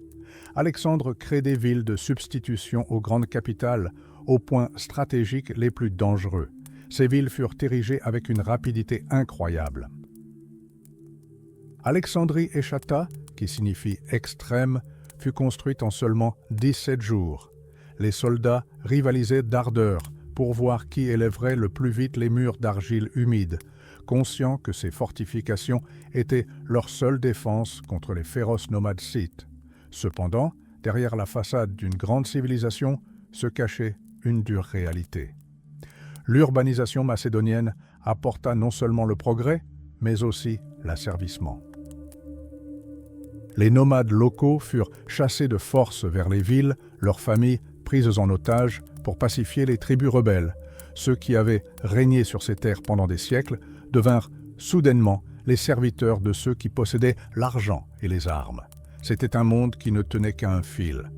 Alexandre crée des villes de substitution aux grandes capitales, aux points stratégiques les plus dangereux. Ces villes furent érigées avec une rapidité incroyable. Alexandrie Échata, qui signifie extrême, fut construite en seulement 17 jours. Les soldats rivalisaient d'ardeur pour voir qui élèverait le plus vite les murs d'argile humide, conscients que ces fortifications étaient leur seule défense contre les féroces nomades scythes. Cependant, derrière la façade d'une grande civilisation se cachait une dure réalité. L'urbanisation macédonienne apporta non seulement le progrès, mais aussi l'asservissement. Les nomades locaux furent chassés de force vers les villes, leurs familles prises en otage pour pacifier les tribus rebelles. Ceux qui avaient régné sur ces terres pendant des siècles devinrent soudainement les serviteurs de ceux qui possédaient l'argent et les armes. C'était un monde qui ne tenait qu'à un fil.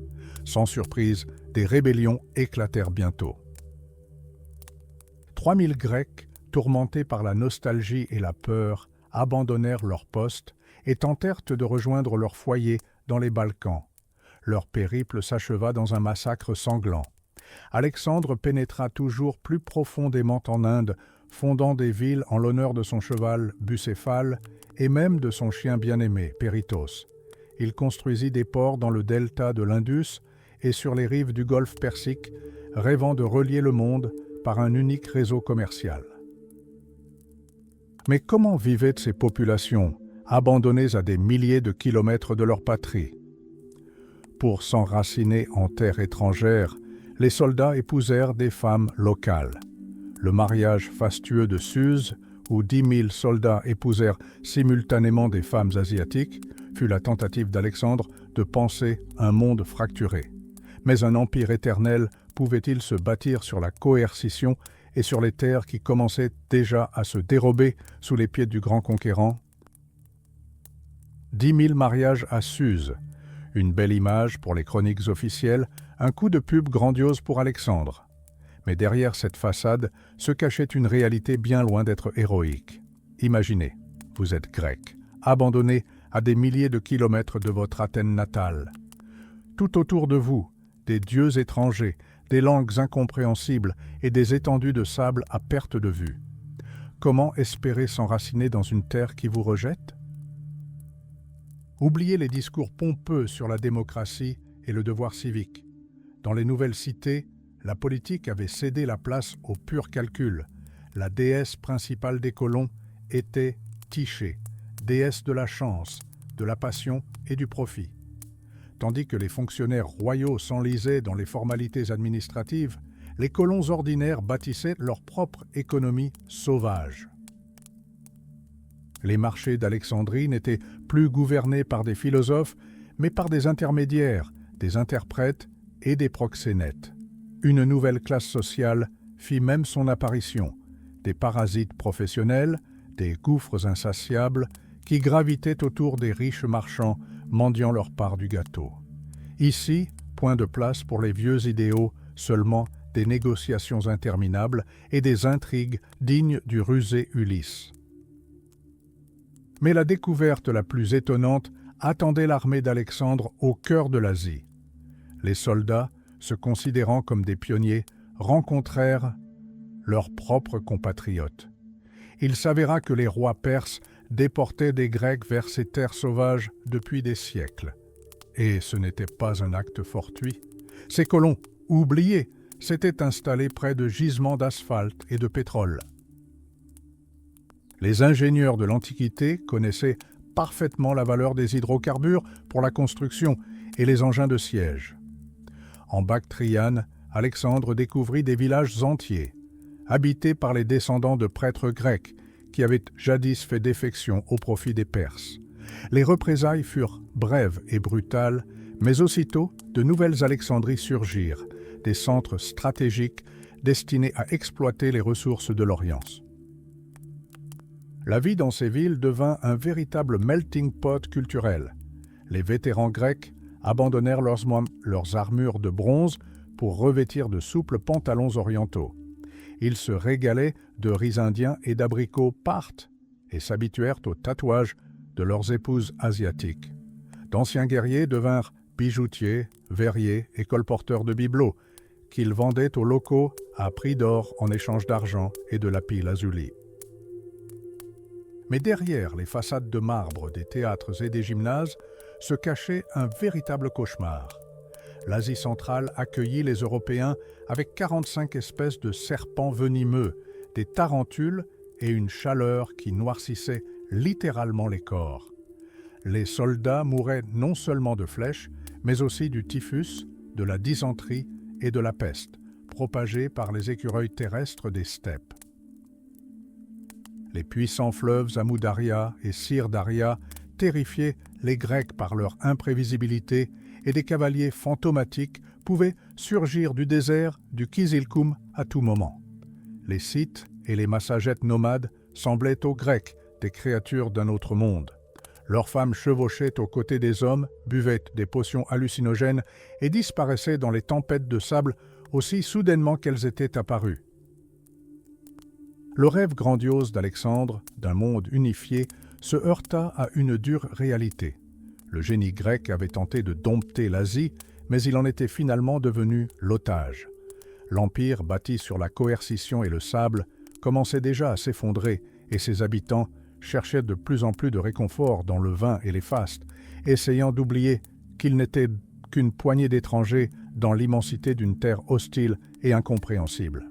Sans surprise, des rébellions éclatèrent bientôt. 3000 Grecs, tourmentés par la nostalgie et la peur, abandonnèrent leur poste et tentèrent de rejoindre leur foyer dans les Balkans. Leur périple s'acheva dans un massacre sanglant. Alexandre pénétra toujours plus profondément en Inde, fondant des villes en l'honneur de son cheval Bucéphale et même de son chien bien-aimé, Péritos. Il construisit des ports dans le delta de l'Indus et sur les rives du golfe Persique, rêvant de relier le monde par un unique réseau commercial. Mais comment vivaient ces populations, abandonnées à des milliers de kilomètres de leur patrie? Pour s'enraciner en terre étrangère, les soldats épousèrent des femmes locales. Le mariage fastueux de Suse, où 10 000 soldats épousèrent simultanément des femmes asiatiques, fut la tentative d'Alexandre de penser un monde fracturé. Mais un empire éternel pouvait-il se bâtir sur la coercition et sur les terres qui commençaient déjà à se dérober sous les pieds du grand conquérant? 10 000 mariages à Suse, une belle image pour les chroniques officielles, un coup de pub grandiose pour Alexandre. Mais derrière cette façade se cachait une réalité bien loin d'être héroïque. Imaginez, vous êtes grec, abandonné à des milliers de kilomètres de votre Athènes natale. Tout autour de vous, des dieux étrangers, des langues incompréhensibles et des étendues de sable à perte de vue. Comment espérer s'enraciner dans une terre qui vous rejette? Oubliez les discours pompeux sur la démocratie et le devoir civique. Dans les nouvelles cités, la politique avait cédé la place au pur calcul. La déesse principale des colons était Tyché, déesse de la chance, de la passion et du profit. Tandis que les fonctionnaires royaux s'enlisaient dans les formalités administratives, les colons ordinaires bâtissaient leur propre économie sauvage. Les marchés d'Alexandrie n'étaient plus gouvernés par des philosophes, mais par des intermédiaires, des interprètes et des proxénètes. Une nouvelle classe sociale fit même son apparition, des parasites professionnels, des gouffres insatiables qui gravitaient autour des riches marchands mendiant leur part du gâteau. Ici, point de place pour les vieux idéaux, seulement des négociations interminables et des intrigues dignes du rusé Ulysse. Mais la découverte la plus étonnante attendait l'armée d'Alexandre au cœur de l'Asie. Les soldats, se considérant comme des pionniers, rencontrèrent leurs propres compatriotes. Il s'avéra que les rois perses déportaient des Grecs vers ces terres sauvages depuis des siècles. Et ce n'était pas un acte fortuit. Ces colons, oubliés, s'étaient installés près de gisements d'asphalte et de pétrole. Les ingénieurs de l'Antiquité connaissaient parfaitement la valeur des hydrocarbures pour la construction et les engins de siège. En Bactriane, Alexandre découvrit des villages entiers, habités par les descendants de prêtres grecs qui avaient jadis fait défection au profit des Perses. Les représailles furent brèves et brutales, mais aussitôt de nouvelles Alexandries surgirent, des centres stratégiques destinés à exploiter les ressources de l'Orient. La vie dans ces villes devint un véritable melting pot culturel. Les vétérans grecs abandonnèrent leurs armures de bronze pour revêtir de souples pantalons orientaux. Ils se régalaient de riz indien et d'abricots parthes et s'habituèrent aux tatouages de leurs épouses asiatiques. D'anciens guerriers devinrent bijoutiers, verriers et colporteurs de bibelots, qu'ils vendaient aux locaux à prix d'or en échange d'argent et de lapis-lazuli. Mais derrière les façades de marbre des théâtres et des gymnases se cachait un véritable cauchemar. L'Asie centrale accueillit les Européens avec 45 espèces de serpents venimeux, des tarentules et une chaleur qui noircissait littéralement les corps. Les soldats mouraient non seulement de flèches, mais aussi du typhus, de la dysenterie et de la peste, propagées par les écureuils terrestres des steppes. Les puissants fleuves Amu Daria et Sir Daria terrifiaient les Grecs par leur imprévisibilité et des cavaliers fantomatiques pouvaient surgir du désert du Kizilkoum à tout moment. Les Scythes et les Massagettes nomades semblaient aux Grecs des créatures d'un autre monde. Leurs femmes chevauchaient aux côtés des hommes, buvaient des potions hallucinogènes et disparaissaient dans les tempêtes de sable aussi soudainement qu'elles étaient apparues. Le rêve grandiose d'Alexandre, d'un monde unifié, se heurta à une dure réalité. Le génie grec avait tenté de dompter l'Asie, mais il en était finalement devenu l'otage. L'empire, bâti sur la coercition et le sable, commençait déjà à s'effondrer et ses habitants cherchaient de plus en plus de réconfort dans le vin et les fastes, essayant d'oublier qu'ils n'étaient qu'une poignée d'étrangers dans l'immensité d'une terre hostile et incompréhensible.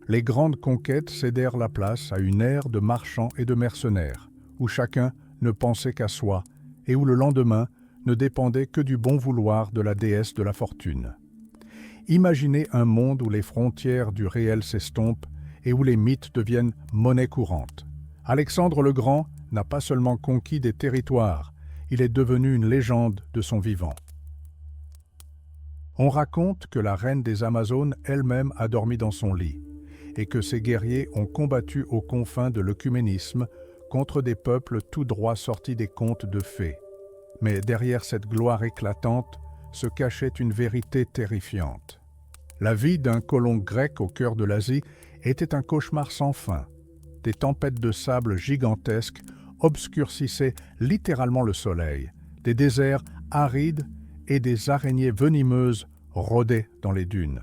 Les grandes conquêtes cédèrent la place à une ère de marchands et de mercenaires, où chacun ne pensait qu'à soi et où le lendemain ne dépendait que du bon vouloir de la déesse de la fortune. Imaginez un monde où les frontières du réel s'estompent et où les mythes deviennent monnaie courante. Alexandre le Grand n'a pas seulement conquis des territoires, il est devenu une légende de son vivant. On raconte que la reine des Amazones elle-même a dormi dans son lit, et que ses guerriers ont combattu aux confins de l'œcuménisme contre des peuples tout droit sortis des contes de fées. Mais derrière cette gloire éclatante se cachait une vérité terrifiante. La vie d'un colon grec au cœur de l'Asie était un cauchemar sans fin. Des tempêtes de sable gigantesques obscurcissaient littéralement le soleil. Des déserts arides et des araignées venimeuses rôdaient dans les dunes.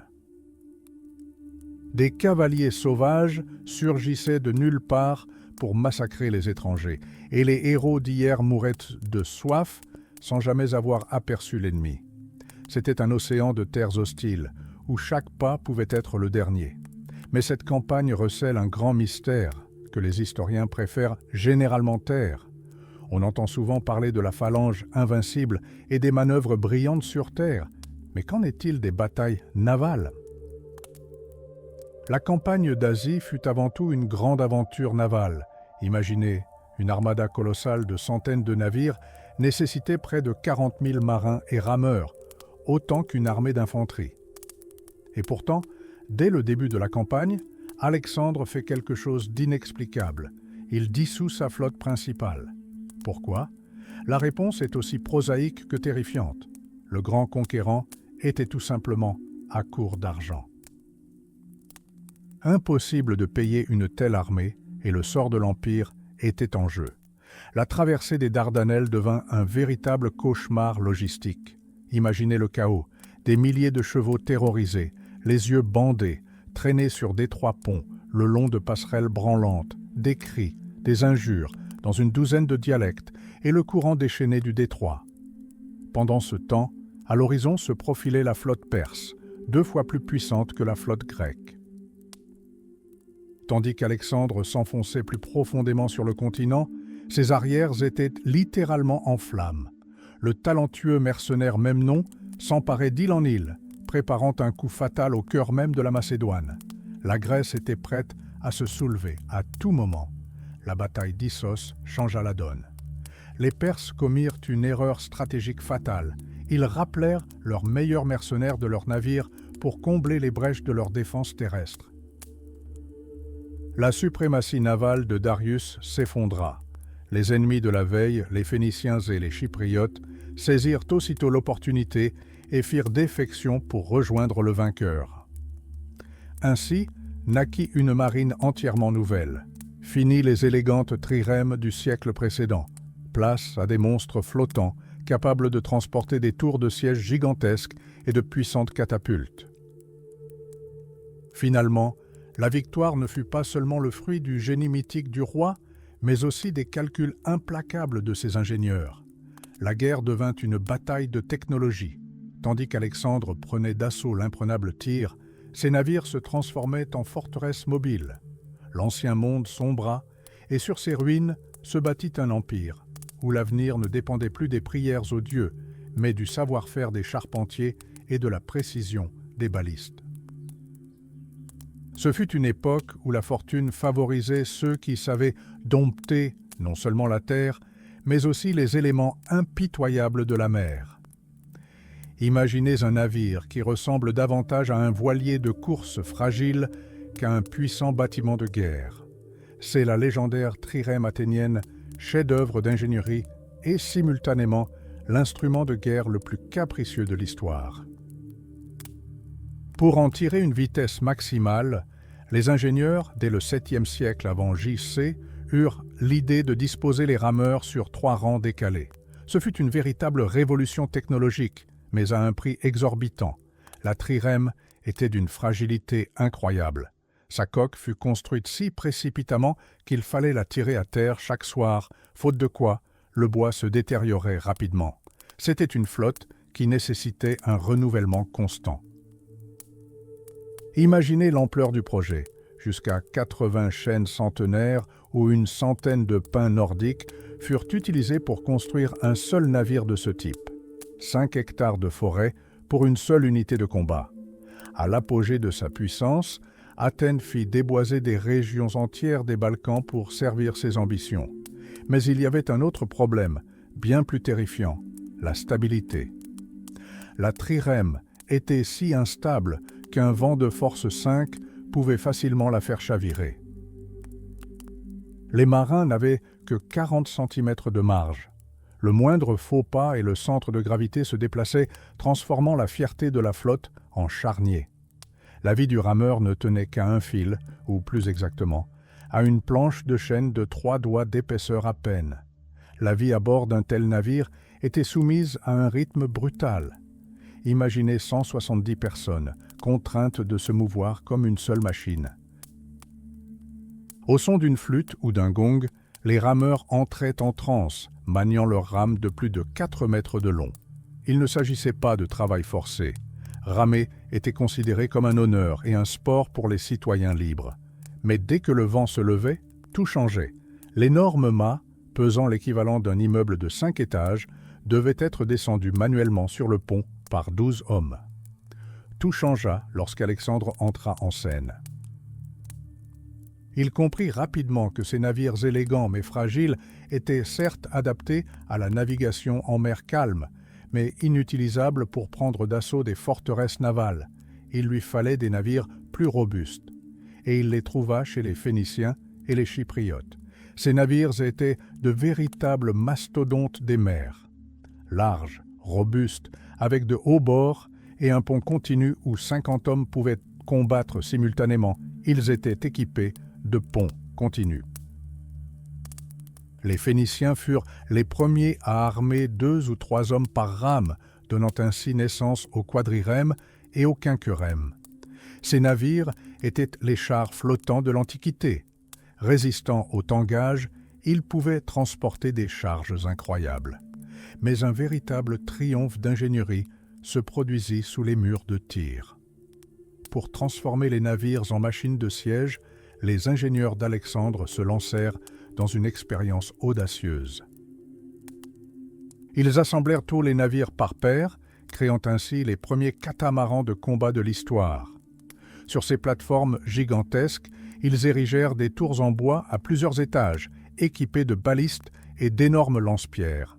Des cavaliers sauvages surgissaient de nulle part pour massacrer les étrangers, et les héros d'hier mouraient de soif sans jamais avoir aperçu l'ennemi. C'était un océan de terres hostiles, où chaque pas pouvait être le dernier. Mais cette campagne recèle un grand mystère que les historiens préfèrent généralement taire. On entend souvent parler de la phalange invincible et des manœuvres brillantes sur terre, mais qu'en est-il des batailles navales ? La campagne d'Asie fut avant tout une grande aventure navale. Imaginez, une armada colossale de centaines de navires nécessitait près de 40 000 marins et rameurs, autant qu'une armée d'infanterie. Et pourtant, dès le début de la campagne, Alexandre fait quelque chose d'inexplicable. Il dissout sa flotte principale. Pourquoi ? La réponse est aussi prosaïque que terrifiante. Le grand conquérant était tout simplement à court d'argent. Impossible de payer une telle armée et le sort de l'Empire était en jeu. La traversée des Dardanelles devint un véritable cauchemar logistique. Imaginez le chaos, des milliers de chevaux terrorisés, les yeux bandés, traînés sur d'étroits ponts, le long de passerelles branlantes, des cris, des injures, dans une douzaine de dialectes, et le courant déchaîné du détroit. Pendant ce temps, à l'horizon se profilait la flotte perse, 2 fois plus puissante que la flotte grecque. Tandis qu'Alexandre s'enfonçait plus profondément sur le continent, ses arrières étaient littéralement en flammes. Le talentueux mercenaire Memnon s'emparait d'île en île, préparant un coup fatal au cœur même de la Macédoine. La Grèce était prête à se soulever à tout moment. La bataille d'Issos changea la donne. Les Perses commirent une erreur stratégique fatale. Ils rappelèrent leurs meilleurs mercenaires de leurs navires pour combler les brèches de leur défense terrestre. La suprématie navale de Darius s'effondra. Les ennemis de la veille, les Phéniciens et les Chypriotes, saisirent aussitôt l'opportunité et firent défection pour rejoindre le vainqueur. Ainsi naquit une marine entièrement nouvelle. Fini les élégantes trirèmes du siècle précédent. Place à des monstres flottants, capables de transporter des tours de siège gigantesques et de puissantes catapultes. Finalement, la victoire ne fut pas seulement le fruit du génie mythique du roi, mais aussi des calculs implacables de ses ingénieurs. La guerre devint une bataille de technologie. Tandis qu'Alexandre prenait d'assaut l'imprenable Tyr, ses navires se transformaient en forteresses mobiles. L'ancien monde sombra, et sur ses ruines se bâtit un empire, où l'avenir ne dépendait plus des prières aux dieux, mais du savoir-faire des charpentiers et de la précision des balistes. Ce fut une époque où la fortune favorisait ceux qui savaient dompter non seulement la terre, mais aussi les éléments impitoyables de la mer. Imaginez un navire qui ressemble davantage à un voilier de course fragile qu'à un puissant bâtiment de guerre. C'est la légendaire trirème athénienne, chef-d'œuvre d'ingénierie et simultanément l'instrument de guerre le plus capricieux de l'histoire. Pour en tirer une vitesse maximale, les ingénieurs, dès le 7e siècle avant J.C., eurent l'idée de disposer les rameurs sur 3 rangs décalés. Ce fut une véritable révolution technologique, mais à un prix exorbitant. La trirème était d'une fragilité incroyable. Sa coque fut construite si précipitamment qu'il fallait la tirer à terre chaque soir, faute de quoi le bois se détériorait rapidement. C'était une flotte qui nécessitait un renouvellement constant. Imaginez l'ampleur du projet. Jusqu'à 80 chênes centenaires ou une centaine de pins nordiques furent utilisés pour construire un seul navire de ce type. 5 hectares de forêt pour une seule unité de combat. À l'apogée de sa puissance, Athènes fit déboiser des régions entières des Balkans pour servir ses ambitions. Mais il y avait un autre problème, bien plus terrifiant, la stabilité. La trirème était si instable qu'un vent de force 5 pouvait facilement la faire chavirer. Les marins n'avaient que 40 cm de marge. Le moindre faux pas et le centre de gravité se déplaçaient, transformant la fierté de la flotte en charnier. La vie du rameur ne tenait qu'à un fil, ou plus exactement, à une planche de chêne de 3 doigts d'épaisseur à peine. La vie à bord d'un tel navire était soumise à un rythme brutal. Imaginez 170 personnes, contraintes de se mouvoir comme une seule machine. Au son d'une flûte ou d'un gong, les rameurs entraient en transe, maniant leurs rames de plus de 4 mètres de long. Il ne s'agissait pas de travail forcé. Ramer était considéré comme un honneur et un sport pour les citoyens libres. Mais dès que le vent se levait, tout changeait. L'énorme mât, pesant l'équivalent d'un immeuble de 5 étages, devait être descendu manuellement sur le pont par 12 hommes. Tout changea lorsqu'Alexandre entra en scène. Il comprit rapidement que ces navires élégants mais fragiles étaient certes adaptés à la navigation en mer calme, mais inutilisables pour prendre d'assaut des forteresses navales. Il lui fallait des navires plus robustes, et il les trouva chez les Phéniciens et les Chypriotes. Ces navires étaient de véritables mastodontes des mers. Larges, robustes, avec de hauts bords et un pont continu où 50 hommes pouvaient combattre simultanément, ils étaient équipés de ponts continus. Les Phéniciens furent les premiers à armer 2 ou 3 hommes par rame, donnant ainsi naissance au quadrirème et au quinquerème. Ces navires étaient les chars flottants de l'Antiquité. Résistant au tangage, ils pouvaient transporter des charges incroyables. Mais un véritable triomphe d'ingénierie se produisit sous les murs de Tyr. Pour transformer les navires en machines de siège, les ingénieurs d'Alexandre se lancèrent dans une expérience audacieuse. Ils assemblèrent tous les navires par paires, créant ainsi les premiers catamarans de combat de l'histoire. Sur ces plateformes gigantesques, ils érigèrent des tours en bois à plusieurs étages, équipées de balistes et d'énormes lance-pierres.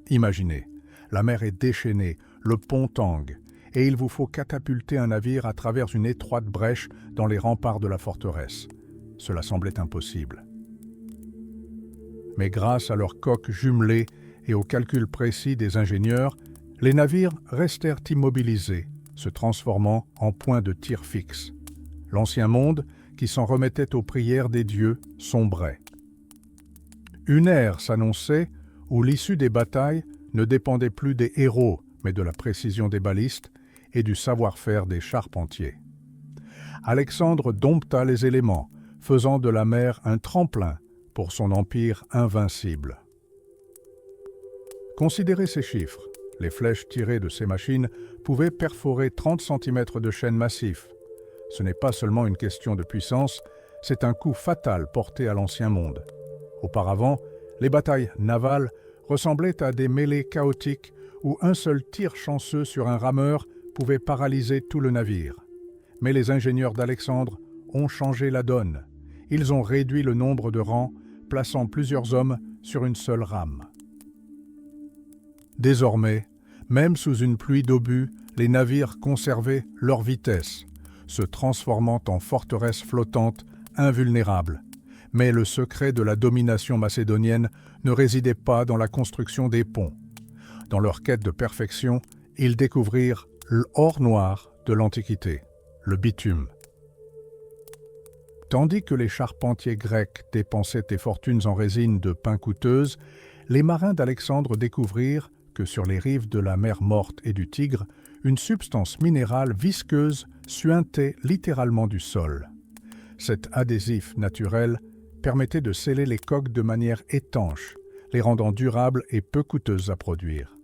Imaginez, la mer est déchaînée, le pont tangue, et il vous faut catapulter un navire à travers une étroite brèche dans les remparts de la forteresse. Cela semblait impossible. Mais grâce à leurs coques jumelées et aux calculs précis des ingénieurs, les navires restèrent immobilisés, se transformant en points de tir fixes. L'ancien monde, qui s'en remettait aux prières des dieux, sombrait. Une ère s'annonçait où l'issue des batailles ne dépendait plus des héros, mais de la précision des balistes et du savoir-faire des charpentiers. Alexandre dompta les éléments, faisant de la mer un tremplin pour son empire invincible. Considérez ces chiffres. Les flèches tirées de ces machines pouvaient perforer 30 cm de chêne massif. Ce n'est pas seulement une question de puissance, c'est un coup fatal porté à l'ancien monde. Auparavant, les batailles navales ressemblaient à des mêlées chaotiques où un seul tir chanceux sur un rameur pouvait paralyser tout le navire. Mais les ingénieurs d'Alexandre ont changé la donne. Ils ont réduit le nombre de rangs, plaçant plusieurs hommes sur une seule rame. Désormais, même sous une pluie d'obus, les navires conservaient leur vitesse, se transformant en forteresses flottantes invulnérables. Mais le secret de la domination macédonienne ne résidait pas dans la construction des ponts. Dans leur quête de perfection, ils découvrirent l'or noir de l'Antiquité, le bitume. Tandis que les charpentiers grecs dépensaient des fortunes en résine de pin coûteuse, les marins d'Alexandre découvrirent que sur les rives de la mer Morte et du Tigre, une substance minérale visqueuse suintait littéralement du sol. Cet adhésif naturel permettait de sceller les coques de manière étanche, les rendant durables et peu coûteuses à produire.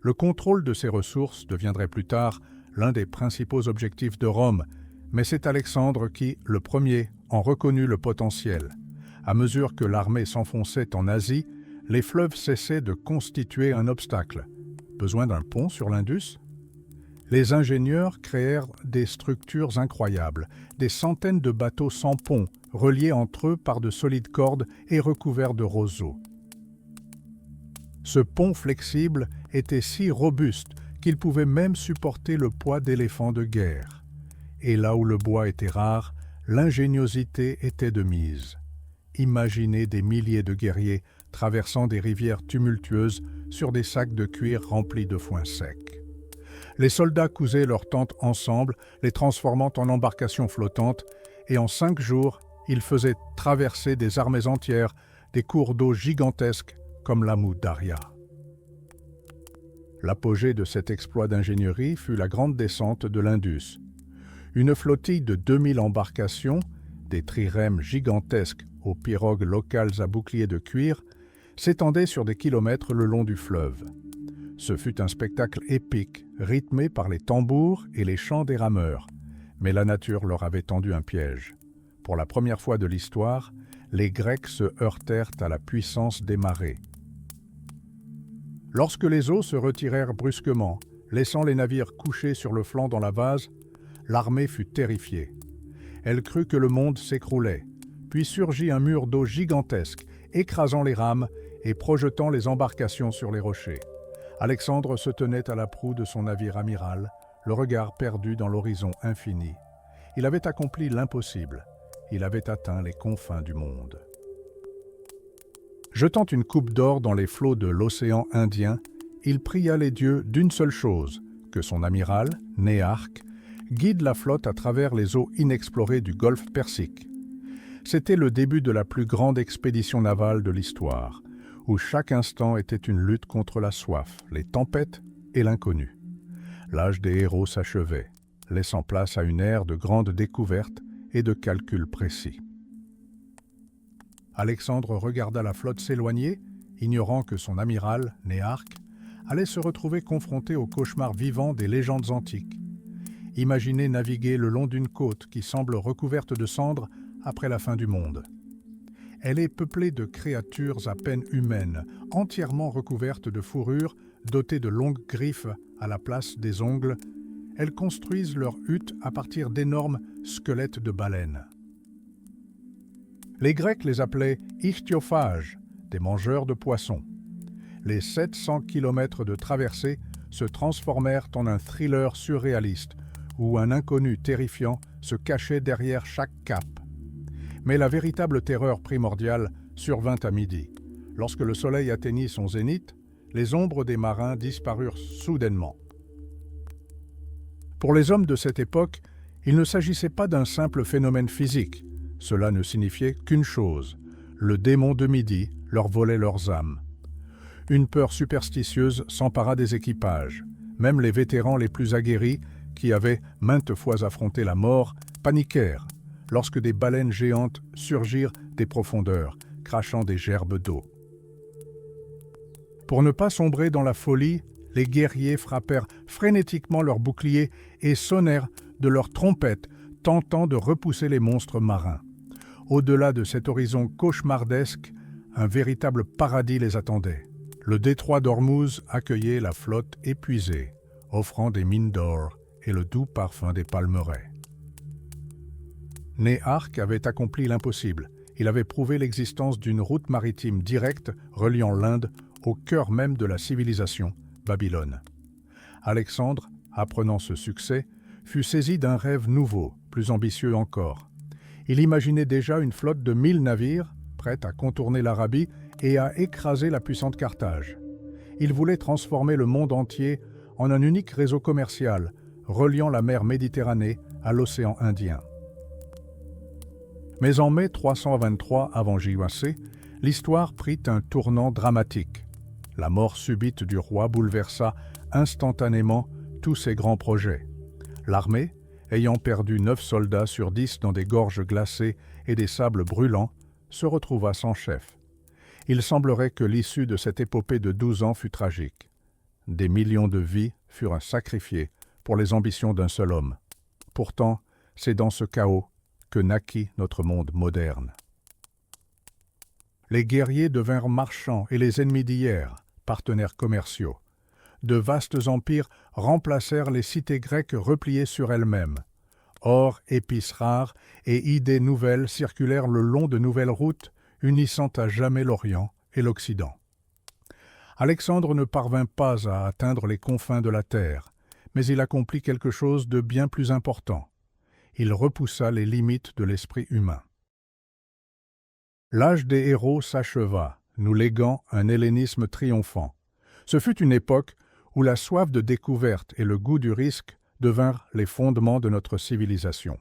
Le contrôle de ces ressources deviendrait plus tard l'un des principaux objectifs de Rome, mais c'est Alexandre qui, le premier, en reconnut le potentiel. À mesure que l'armée s'enfonçait en Asie, les fleuves cessaient de constituer un obstacle. Besoin d'un pont sur l'Indus ? Les ingénieurs créèrent des structures incroyables, des centaines de bateaux sans pont, reliés entre eux par de solides cordes et recouverts de roseaux. Ce pont flexible était si robuste qu'il pouvait même supporter le poids d'éléphants de guerre. Et là où le bois était rare, l'ingéniosité était de mise. Imaginez des milliers de guerriers traversant des rivières tumultueuses sur des sacs de cuir remplis de foin sec. Les soldats cousaient leurs tentes ensemble, les transformant en embarcations flottantes, et en 5 jours, ils faisaient traverser des armées entières des cours d'eau gigantesques comme l'Amu Darya. L'apogée de cet exploit d'ingénierie fut la grande descente de l'Indus. Une flottille de 2000 embarcations, des trirèmes gigantesques aux pirogues locales à boucliers de cuir, s'étendait sur des kilomètres le long du fleuve. Ce fut un spectacle épique, rythmé par les tambours et les chants des rameurs. Mais la nature leur avait tendu un piège. Pour la première fois de l'histoire, les Grecs se heurtèrent à la puissance des marées. Lorsque les eaux se retirèrent brusquement, laissant les navires couchés sur le flanc dans la vase, l'armée fut terrifiée. Elle crut que le monde s'écroulait. Puis surgit un mur d'eau gigantesque, écrasant les rames et projetant les embarcations sur les rochers. Alexandre se tenait à la proue de son navire amiral, le regard perdu dans l'horizon infini. Il avait accompli l'impossible. Il avait atteint les confins du monde. Jetant une coupe d'or dans les flots de l'océan Indien, il pria les dieux d'une seule chose, que son amiral, Néarque, guide la flotte à travers les eaux inexplorées du golfe Persique. C'était le début de la plus grande expédition navale de l'histoire, où chaque instant était une lutte contre la soif, les tempêtes et l'inconnu. L'âge des héros s'achevait, laissant place à une ère de grandes découvertes et de calculs précis. Alexandre regarda la flotte s'éloigner, ignorant que son amiral, Néarque, allait se retrouver confronté au cauchemar vivant des légendes antiques. Imaginez naviguer le long d'une côte qui semble recouverte de cendres après la fin du monde. Elle est peuplée de créatures à peine humaines, entièrement recouvertes de fourrures, dotées de longues griffes à la place des ongles. Elles construisent leurs huttes à partir d'énormes squelettes de baleines. Les Grecs les appelaient ichthyophages, des mangeurs de poissons. Les 700 kilomètres de traversée se transformèrent en un thriller surréaliste, où un inconnu terrifiant se cachait derrière chaque cap. Mais la véritable terreur primordiale survint à midi. Lorsque le soleil atteignit son zénith, les ombres des marins disparurent soudainement. Pour les hommes de cette époque, il ne s'agissait pas d'un simple phénomène physique. Cela ne signifiait qu'une chose, le démon de midi leur volait leurs âmes. Une peur superstitieuse s'empara des équipages. Même les vétérans les plus aguerris, qui avaient maintes fois affronté la mort, paniquèrent lorsque des baleines géantes surgirent des profondeurs, crachant des gerbes d'eau. Pour ne pas sombrer dans la folie, les guerriers frappèrent frénétiquement leurs boucliers et sonnèrent de leurs trompettes, tentant de repousser les monstres marins. Au-delà de cet horizon cauchemardesque, un véritable paradis les attendait. Le détroit d'Ormuz accueillait la flotte épuisée, offrant des mines d'or et le doux parfum des palmeraies. Néarque avait accompli l'impossible. Il avait prouvé l'existence d'une route maritime directe reliant l'Inde au cœur même de la civilisation, Babylone. Alexandre, apprenant ce succès, fut saisi d'un rêve nouveau, plus ambitieux encore. Il imaginait déjà une flotte de 1000 navires, prête à contourner l'Arabie et à écraser la puissante Carthage. Il voulait transformer le monde entier en un unique réseau commercial, reliant la mer Méditerranée à l'océan Indien. Mais en mai 323 avant JOC, l'histoire prit un tournant dramatique. La mort subite du roi bouleversa instantanément tous ses grands projets. L'armée, ayant perdu 9 soldats sur 10 dans des gorges glacées et des sables brûlants, se retrouva sans chef. Il semblerait que l'issue de cette épopée de 12 ans fut tragique. Des millions de vies furent sacrifiées pour les ambitions d'un seul homme. Pourtant, c'est dans ce chaos que naquit notre monde moderne. Les guerriers devinrent marchands et les ennemis d'hier, partenaires commerciaux. De vastes empires remplacèrent les cités grecques repliées sur elles-mêmes. Or, épices rares et idées nouvelles circulèrent le long de nouvelles routes, unissant à jamais l'Orient et l'Occident. Alexandre ne parvint pas à atteindre les confins de la terre, mais il accomplit quelque chose de bien plus important. Il repoussa les limites de l'esprit humain. L'âge des héros s'acheva, nous léguant un hellénisme triomphant. Ce fut une époque où la soif de découverte et le goût du risque devinrent les fondements de notre civilisation.